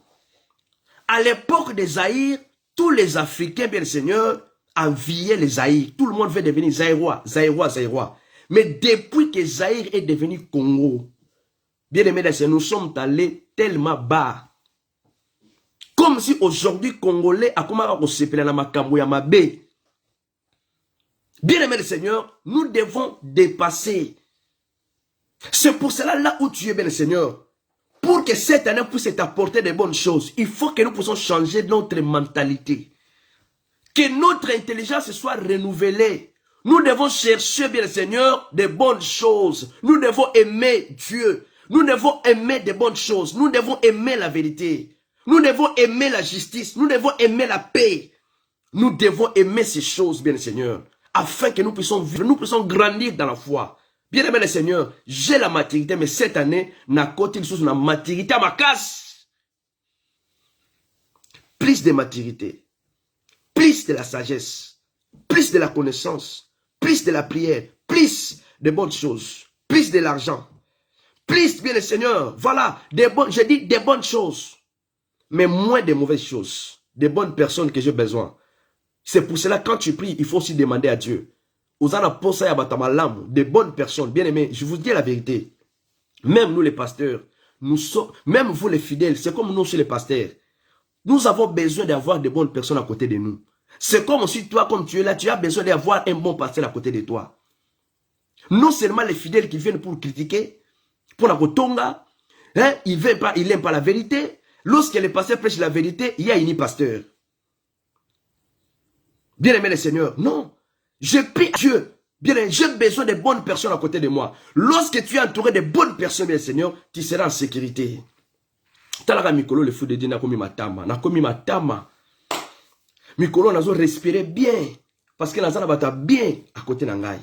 À l'époque des Zaïre, tous les Africains, bien le Seigneur, enviaient les Zaïre. Tout le monde veut devenir Zaïrois, Zaïrois, Zaïrois. Mais depuis que Zaïre est devenu Congo, bien aimé, nous sommes allés tellement bas. Comme si aujourd'hui, Congolais a commencé à se plaindre dans Makambo ya Mabe. Bien aimé le Seigneur, nous devons dépasser. C'est pour cela, là où tu es, bien le Seigneur, pour que cette année puisse t'apporter de bonnes choses, il faut que nous puissions changer notre mentalité. Que notre intelligence soit renouvelée. Nous devons chercher, bien le Seigneur, de bonnes choses. Nous devons aimer Dieu. Nous devons aimer de bonnes choses. Nous devons aimer la vérité. Nous devons aimer la justice. Nous devons aimer la paix. Nous devons aimer ces choses, bien le Seigneur, afin que nous puissions vivre, nous puissions grandir dans la foi. Bien aimé le Seigneur, j'ai la maturité, mais cette année, na côté de la maturité à ma casse. Plus de maturité, plus de la sagesse, plus de la connaissance, plus de la prière, plus de bonnes choses, plus de l'argent, plus, bien le Seigneur, voilà, je dis des bonnes choses, mais moins de mauvaises choses, des bonnes personnes que j'ai besoin. C'est pour cela, quand tu pries, il faut aussi demander à Dieu. Des bonnes personnes, bien aimés, je vous dis la vérité. Même nous les pasteurs, même vous les fidèles, c'est comme nous aussi les pasteurs. Nous avons besoin d'avoir de bonnes personnes à côté de nous. C'est comme si toi, comme tu es là, tu as besoin d'avoir un bon pasteur à côté de toi. Non seulement les fidèles qui viennent pour critiquer, pour la kotonga, hein, il n'aime pas la vérité. Lorsque les pasteurs prêchent la vérité, il y a un pasteur. Bien aimé le Seigneur, non. Je prie à Dieu. Bien, j'ai besoin de bonnes personnes à côté de moi. Lorsque tu es entouré de bonnes personnes, bien Seigneur, tu seras en sécurité. Talaka mikolo le fou de Dieu na komi matama. Na komi matama. Mikolo nazo respirer bien. Parce que nazo na bata bien à côté nangai.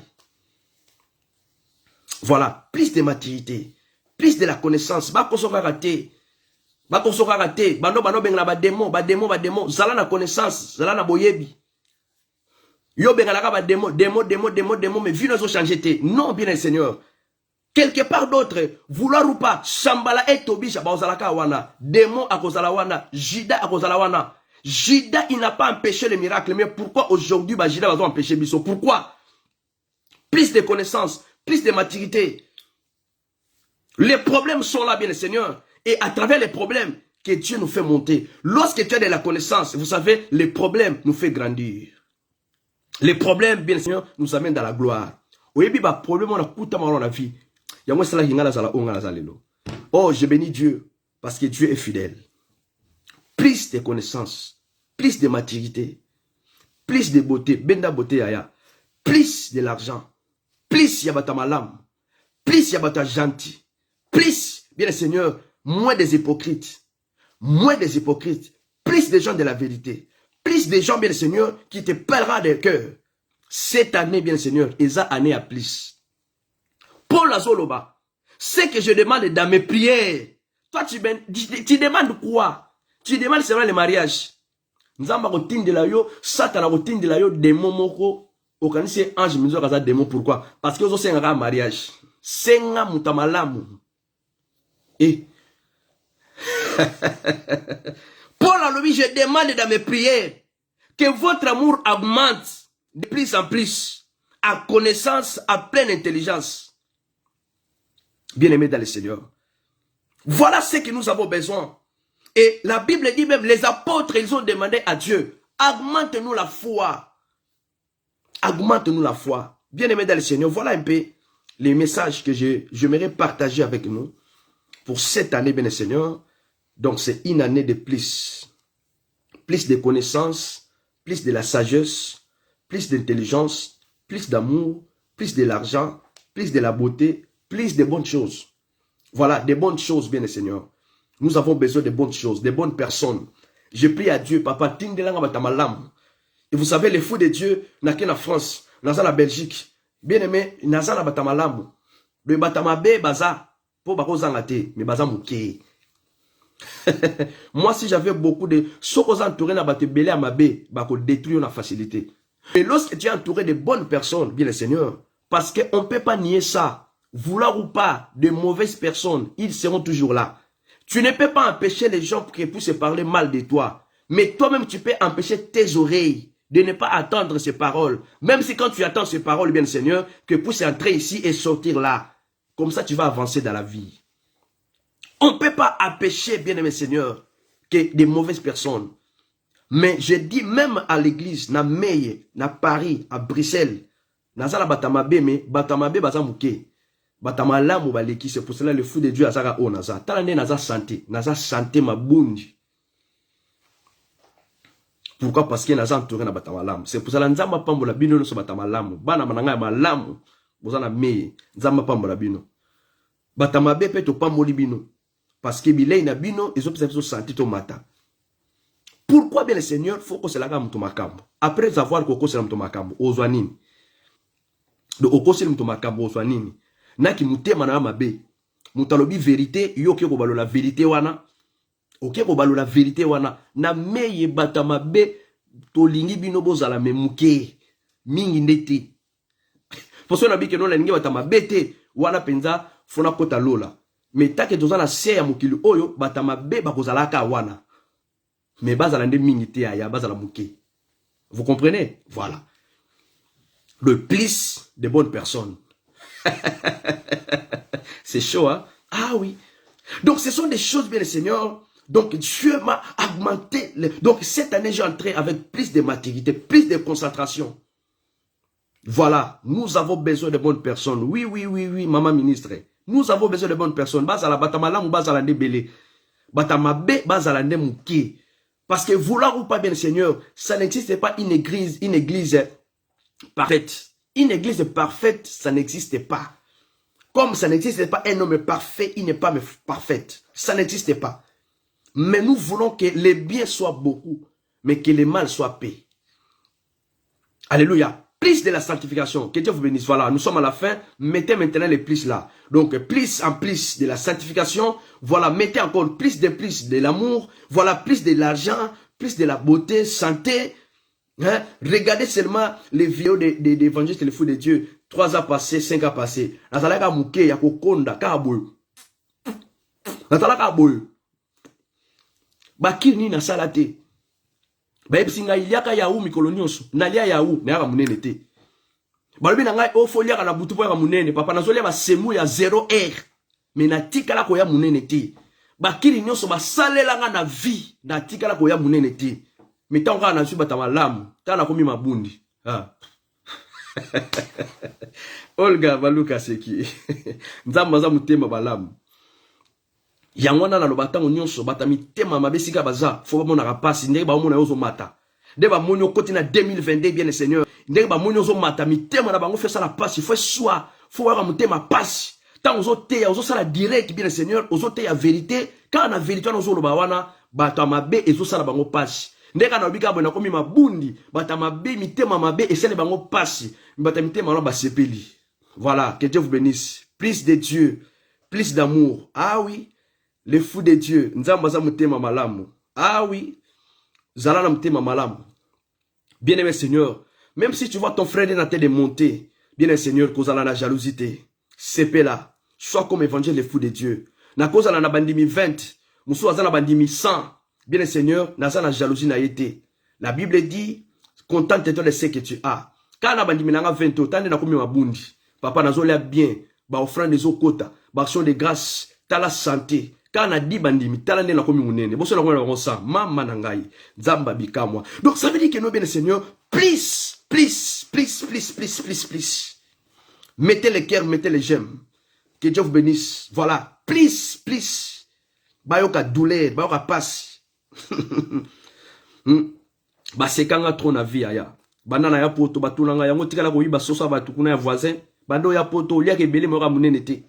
Voilà. Plus de maturité. Plus de la connaissance. Ba kosoka raté. Ba kosoka raté. Bano bengala ba démon. Zala na connaissance. Zala na boyebi. Yo bengala ba démon. Mais vie nazo changer. Non, bien le Seigneur. Quelque part d'autre, vouloir ou pas, Shambhala et Tobisha, Baozalaka wana, démon à Kozala wana, Jida à Kozala wana. Jida, il n'a pas empêché le miracle, mais pourquoi aujourd'hui, Jida va empêcher Bisso? Pourquoi? Plus de connaissances, plus de maturité. Les problèmes sont là, bien le Seigneur. Et à travers les problèmes, que Dieu nous fait monter. Lorsque tu as de la connaissance, vous savez, les problèmes nous fait grandir. Les problèmes, bien le Seigneur, nous amènent dans la gloire. Oui, bah, problème, on a coûté dans la vie. Oh, je bénis Dieu parce que Dieu est fidèle. Plus de connaissances, plus de maturité, plus de beauté, benda beauté yaya, plus de l'argent, plus yabata malam, plus yabata gentil, plus, bien le Seigneur, moins des hypocrites, plus de gens de la vérité, plus de gens, bien le Seigneur, qui te parlera de cœur. Cette année, bien le Seigneur, esa année à plus. Paul Azoloba, ce que je demande dans mes prières, toi tu demandes quoi? Tu demandes seulement le mariage. Nzamba kotindela yo, Satan kotindela yo démon moko, okanisi ange mizo kaza démon, pourquoi? Parce que ozo senga mariage. Senga mutamalamu. Et Paul alobi, je demande dans mes prières que votre amour augmente de plus en plus, à connaissance, à pleine intelligence. Bien-aimés dans le Seigneur. Voilà ce que nous avons besoin. Et la Bible dit même, les apôtres, ils ont demandé à Dieu, augmente-nous la foi. Augmente-nous la foi. Bien-aimés dans le Seigneur, voilà un peu les messages que j'aimerais partager avec nous pour cette année, bien le Seigneur. Donc c'est une année de plus. Plus de connaissances, plus de la sagesse, plus d'intelligence, plus d'amour, plus de l'argent, plus de la beauté, plus de bonnes choses. Voilà, des bonnes choses, bien le Seigneur. Nous avons besoin de bonnes choses, de bonnes personnes. Je prie à Dieu, Papa, et vous savez, les fous de Dieu, n'a qu'en France, dans la Belgique, bien aimé, n'a pas batamalam. Le batamabe, baza, pour bakozangate, mais baza mouké. Moi, si j'avais beaucoup de... Ceux qui sont entourés na bate belé à ma baie, bako détruire la facilité. Et lorsque tu es entouré de bonnes personnes, bien le Seigneur, parce qu'on ne peut pas nier ça. Vouloir ou pas, de mauvaises personnes, ils seront toujours là. Tu ne peux pas empêcher les gens qui puissent parler mal de toi. Mais toi-même, tu peux empêcher tes oreilles de ne pas attendre ces paroles. Même si quand tu attends ces paroles, bien Seigneur, que puisse entrer ici et sortir là. Comme ça, tu vas avancer dans la vie. On ne peut pas empêcher, bien aimé Seigneur, que des mauvaises personnes. Mais je dis même à l'église, na Meye, na Paris, à Bruxelles, na zala batamabe, mais batamabe bazamouke. Batamalamu baleki, c'est pour cela le fou de Dieu azara o naza. Talande naza santé mabundi. Pourquoi? Parce que naza entouré na batamalamu. C'est pour cela nzamba pambola bino no so batamalamu. Bana mananga malamu. Bozana meye. Nzamba pambola bino. Batamabe pe to pamboli bino. Parce que bilei na bino, ils ont besoin de santé to mata. Pourquoi bien le Seigneur faut que cela gagne makambo? Après avoir que cela gagne makambo, ozwanini. De okoseli mto makambo ozwanini. Naki mutema na mabe. Mutalobi vérité, yo ke ko balo la vérité wana. Ok ko balo la vérité wana. Na meye batamabe to lingi bino bozala memuke. Mingi ndeti. Poso na bike no la lingi batamabe te wana penza fona kota lola. Mais take tozana se ya mukili oyo batamabe bakozalaka wana. Mais bazala nde mingi te ya bazala muke. Vous comprenez? Voilà. Le plus de bonnes personnes. C'est chaud, hein? Ah oui. Donc, ce sont des choses, bien le Seigneur. Donc, Dieu m'a augmenté. Donc, cette année, j'ai entré avec plus de maturité, plus de concentration. Voilà. Nous avons besoin de bonnes personnes. Oui, maman ministre. Nous avons besoin de bonnes personnes. Bazala batamalam ou bazala ndebele. Batamabe bazala ndemuki. Parce que vouloir ou pas, bien le Seigneur, ça n'existe pas une église parfaite. Une église parfaite, ça n'existe pas. Comme ça n'existe pas un homme parfait, il n'est pas parfait. Ça n'existe pas. Mais nous voulons que les biens soient beaucoup, mais que les mal soient peu. Alléluia. Plus de la sanctification. Que Dieu vous bénisse. Voilà, nous sommes à la fin. Mettez maintenant les plus là. Donc, plus en plus de la sanctification. Voilà, mettez encore plus de l'amour. Voilà, plus de l'argent, plus de la beauté, santé. Hein? Regardez seulement les vidéos d'évangile le fou de Dieu. 3 ans passés, 5 ans passés. Nazalaka mouke, yakokonda, kaboy. Nazalaka boy. Bakini na salate. Baebsinga iliaka yaou mikolo nyonso. Nalia yaou, nayaka munene te. Balobi na ngai ofoliaka na butu po ya munene. Papa nazolia ba semu ya 0 heure. Mais na tikala ko ya munene te. Bakini nyonso basalela nga na vie. Na tikala ko ya munene te. Mais tant qu'on a su bata malamu, tant na komi mabundi. Ah. Olga baluka seki. Nzamba za mutema balamu. Yangwana na lobatango nyonso bata mitema mabesika baza fo ba mona rapasi ndenge ba mona yozo mata. Ndenge ba monyo koti na 2022 bien le Seigneur. Ndenge ba monyo zo mata mitema na bango fesa la pasi fo soa fo wa mutema pasi. Tant ozo teya ozo sala direct bien le Seigneur ozo teya vérité quand na vérité na ozo loba wana bata mabe ezo sala bango pasi. Ndeka na obika bona komi mabundi bata mabe mitema mabe esele bango pasi bata mitema na basepeli. Voilà, que Dieu vous bénisse. Plus de Dieu, plus d'amour. Ah oui, les fous de Dieu. Nzamba za mutema malamu. Ah oui, zala na mutema malamu. Bien-aimé Seigneur, même si tu vois ton frère en train de monter, bien-aimé Seigneur, cause la jalousie, c'est là. Sois comme évangile les fous de Dieu. Na cause la bandimi 20, musu azana bandimi 100. Bien Seigneur, n'a pas la jalousie n'a été. La Bible dit, contente-toi de ce que tu as. Quand na bandimi nanga 20 ans, tande na komi mabundi. Papa nazolia bien, ba offrande des okota, ba action de grâce, ta la santé. Quand na di bandimi, tala na komi munene. Boso na komi na mama nangai, zamba bikamwa. Donc ça veut dire que nous bien Seigneur, please. Mettez les cœurs, mettez les j'aime. Que Dieu vous bénisse. Voilà, please. Bayoka douleur, bayoka passe. Basekanga trop na vie aya. Banana ya poto batulanga yango tikala ko yiba sosa batu kuna ya voisin. Bando ya poto lia ke belé moka munene te.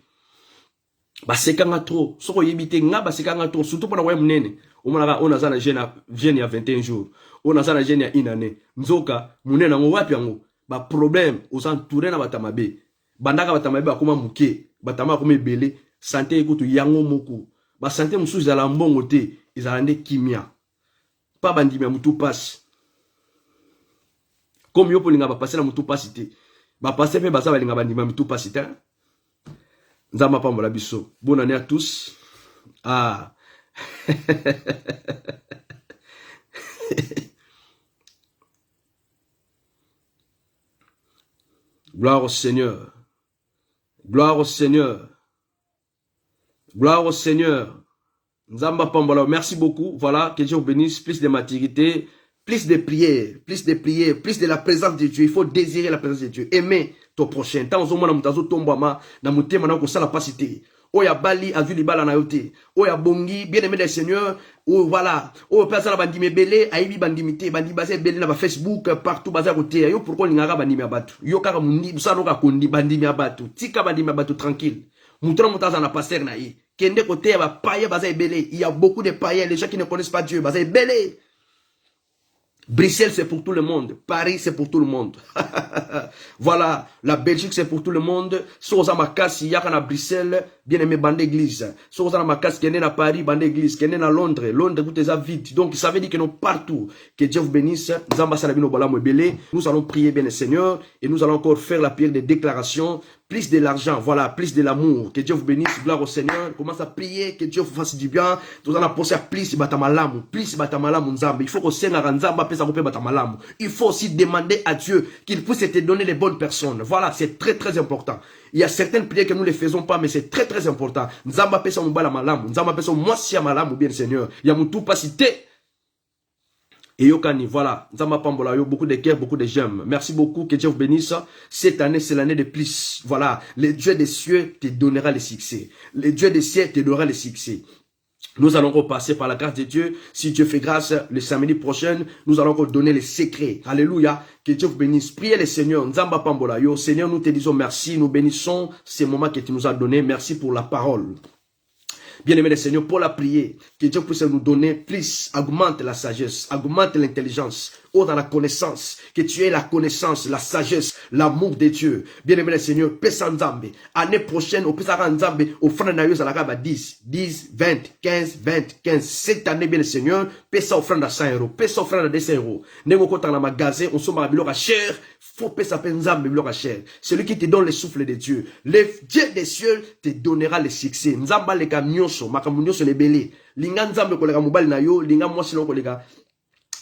Basekanga trop. Soko yibite nga basekanga trop surtout pour na wa munene. Omonaka on azana jeune ya 21 jours. On azana jeune ya 1 année. Nzoka munene ngo wapi yango. Ba problème aux entourés na batamabe. Bandaka batamabe akoma muke. Batama akoma belé. Santé ekutu yango moko. Ba santé mususu za la mbongo te. Izalande kimia. Pas bandimia mutu passe. Comme yo polinga ba passer la mutu passe te. Ba passer pe baza balinga bandimia mutu passe te. Nzamba pambola biso. Bonne année à tous. Ah. Gloire au Seigneur. Gloire au Seigneur. Gloire au Seigneur. Nzamba Pambola, merci beaucoup. Voilà, que Dieu vous bénisse. Plus de maturité, plus de prières, plus de la présence de Dieu. Il faut désirer la présence de Dieu. Aimer ton prochain. Tant au moins, na tombama, na mutema na ko sala pasité. Oya bali azu libala na yote. Oya bongi, bien-aimé des seigneurs. Oh voilà. Oh personne bandimi belé, aibi bandimité, bandi basé belé na ba Facebook partout basé à côté. Yo pourquoi l'ingara bandimi abatu. Yo kaka mundi, busano ka kondi bandimi abatu. Tika bandimi abatu tranquille. Moutra moutaza na passer na yi. Kende côté ya ba païen basé belé. Il y a beaucoup de païens, les gens qui ne connaissent pas Dieu basé belé. Bruxelles, c'est pour tout le monde. Paris, c'est pour tout le monde. Voilà. La Belgique, c'est pour tout le monde. Soza Makasi, Yakana Bruxelles, bien aimé, bande d'église. Soza Makasi, qui est né à Paris, bande d'église. Qui est né à Londres. Londres, tout est vide. Donc, ça veut dire que nous partout. Que Dieu vous bénisse. Nous allons prier bien le Seigneur. Et nous allons encore faire la prière de déclaration. Plus de l'argent, voilà, plus de l'amour. Que Dieu vous bénisse, gloire au Seigneur. Commence à prier, que Dieu vous fasse du bien. Nous allons penser à plus batamalamu, nzambe. Il faut que il faut aussi demander à Dieu qu'il puisse te donner les bonnes personnes. Voilà, c'est très très important. Il y a certaines prières que nous ne les faisons pas, mais c'est très très important. Nzamba pesa mbala malamu, nzamba pesa mwasi ya malamu, bien Seigneur. Il y a mutu pasité. Et Yokani, voilà, Nzamba Pambola, yo, beaucoup de cœur, beaucoup de j'aime. Merci beaucoup, que Dieu vous bénisse. Cette année, c'est l'année de plus. Voilà, le Dieu des cieux te donnera le succès. Le Dieu des cieux te donnera le succès. Nous allons repasser par la grâce de Dieu. Si Dieu fait grâce, le samedi prochain, nous allons encore donner les secrets. Alléluia. Que Dieu vous bénisse. Priez le Seigneur. Nzamba Pambola, yo, Seigneur, nous te disons merci. Nous bénissons ces moments que tu nous as donnés. Merci pour la parole. Bien-aimé le Seigneur, pour la prier, que Dieu puisse nous donner plus, augmente la sagesse, augmente l'intelligence, ou dans la connaissance, que tu aies la connaissance, la sagesse, l'amour de Dieu. Bien-aimé le Seigneur, pesa nzambe. Année prochaine, au pesa nzambe, au frère na yo zalaka 10, 20, 15, 20, 15. Cette année, bien le Seigneur, pesa offrande à 100 euros, pesa offrande à 200 euros. Nego kota na magasin, on somme à biloka cher, faut pesa nzambe biloka cher. Celui qui te donne le souffle de Dieu, le Dieu des cieux te donnera le succès. Nzamba le kamionso, makamunyoso le belé. Linga nzambe kolega mobali na yo, linga mwasi no kolega.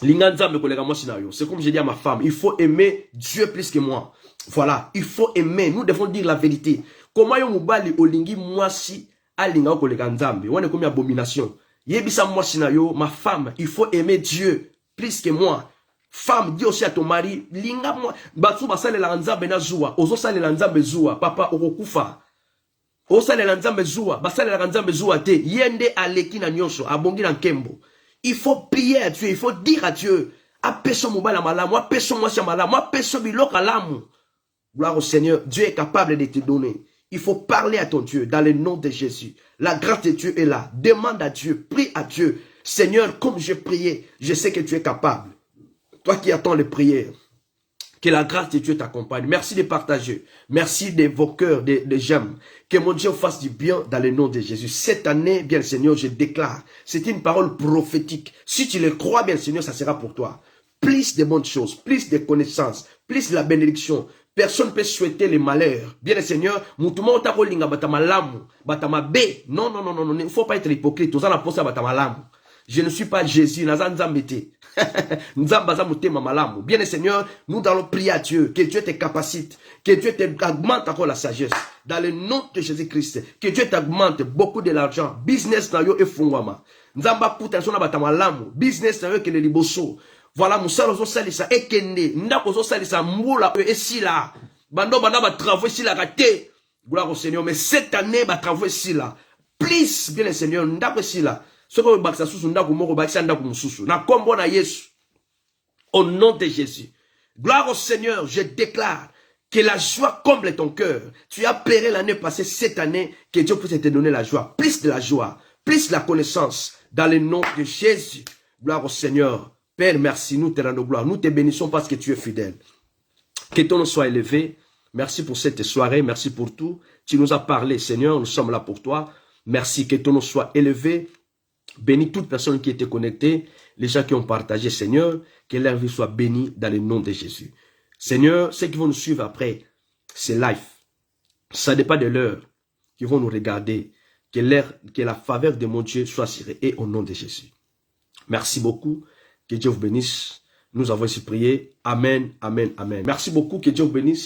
C'est comme j'ai dit à ma femme, il faut aimer Dieu plus que moi. Voilà, il faut aimer. Nous devons dire la vérité. Comment yo mobali olingi mwasi alinga kolega nzambe. On est comme abomination. Yebisa mwasi na yo, ma femme, il faut aimer Dieu plus que moi. Femme, dis aussi à ton mari, linga moi, batsu basale la nzambe na zuwa, ozo sale la nzambe zuwa, papa okokufa. Osale la nzambe zuwa, basale la nzambe zuwa te, yende aleki na nyonso, abongi na nkembo. Il faut prier à Dieu, il faut dire à Dieu, apeso mobala malamu, apeso mwasi malamu, apeso biloka lamu. Gloire au Seigneur, Dieu est capable de te donner. Il faut parler à ton Dieu dans le nom de Jésus. La grâce de Dieu est là. Demande à Dieu, prie à Dieu. Seigneur, comme j'ai prié, je sais que tu es capable. Toi qui attends les prières, que la grâce de Dieu t'accompagne. Merci de partager. Merci de vos cœurs, de j'aime. Que mon Dieu fasse du bien dans le nom de Jésus. Cette année, bien Seigneur, je déclare. C'est une parole prophétique. Si tu le crois, bien Seigneur, ça sera pour toi. Plus de bonnes choses, plus de connaissances, plus de la bénédiction. Personne ne peut souhaiter le malheur. Bien le Seigneur, moutouma otakolinga batama lamu, batama B. Non, non, non, non, non, il ne faut pas être hypocrite. Osana posa batama lamu. Je ne suis pas Jésus, nazan zambete. Bien le Seigneur, nous allons prier à Dieu, que Dieu te capacite, que Dieu t'augmente encore la sagesse. Dans le nom de Jésus-Christ, que Dieu t'augmente beaucoup de l'argent. Business na yo e fungwama. Nzamba puta sona batama lamu. Business na yo ke le liboso. Voilà, musalo zo salisa ekende. Ndako zo salisa mbula esila. Bando bana ba travaux esila kate. Gloire au Seigneur. Mais cette année, ba travaux esila. Please, bien le Seigneur, ndako esila. Ce que baksa susu ndako moko baksa ndako mususu. Na kombo na Yesu. Au nom de Jésus. Gloire au Seigneur, je déclare que la joie comble ton cœur. Tu as pleuré l'année passée, cette année, que Dieu puisse te donner la joie. Plus de la joie, plus de la connaissance. Dans le nom de Jésus. Gloire au Seigneur. Père, merci, nous te rendons gloire. Nous te bénissons parce que tu es fidèle. Que ton nom soit élevé. Merci pour cette soirée, merci pour tout. Tu nous as parlé, Seigneur, nous sommes là pour toi. Merci, que ton nom soit élevé. Bénis toute personne qui était connectée, les gens qui ont partagé, Seigneur, que leur vie soit bénie dans le nom de Jésus. Seigneur, ceux qui vont nous suivre après, c'est live. Ça dépend de l'heure qui vont nous regarder. Que la faveur de mon Dieu soit sur eux et au nom de Jésus. Merci beaucoup. Que Dieu vous bénisse. Nous avons ici prié. Amen, amen, amen. Merci beaucoup. Que Dieu vous bénisse.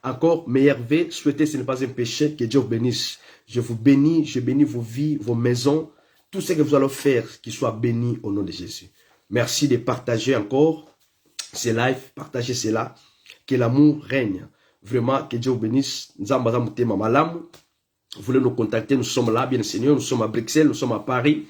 Encore, meilleure vie. Souhaitez, ce n'est pas un péché. Que Dieu vous bénisse. Je vous bénis. Je bénis vos vies, vos maisons. Tout ce que vous allez faire, qu'il soit béni au nom de Jésus. Merci de partager encore ces lives. Partagez cela. Que l'amour règne. Vraiment, que Dieu vous bénisse. Vous voulez nous contacter, nous sommes là, bien Seigneur. Nous sommes à Bruxelles, nous sommes à Paris.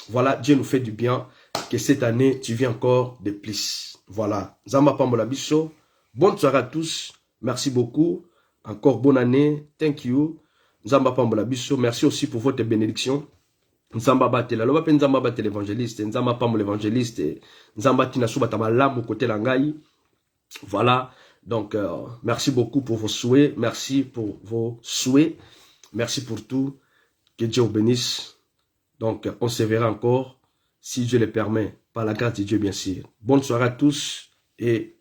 Voilà, Dieu nous fait du bien. Que cette année, tu viens encore de plus. Voilà. Zamba Pambola Bisso. Bonne soirée à tous. Merci beaucoup. Encore bonne année. Thank you. Zamba Pambola Bisso. Merci aussi pour votre bénédiction. Nzamba batela. Loba pe nzamba batela l'évangéliste. Nzamba Pambola l'évangéliste. Nzamba Tinasu batama lamu côté langai. Voilà. Donc, merci beaucoup pour vos souhaits. Merci pour vos souhaits. Merci pour tout. Que Dieu vous bénisse. Donc, on se verra encore. Si Dieu le permet, par la grâce de Dieu, bien sûr. Bonne soirée à tous et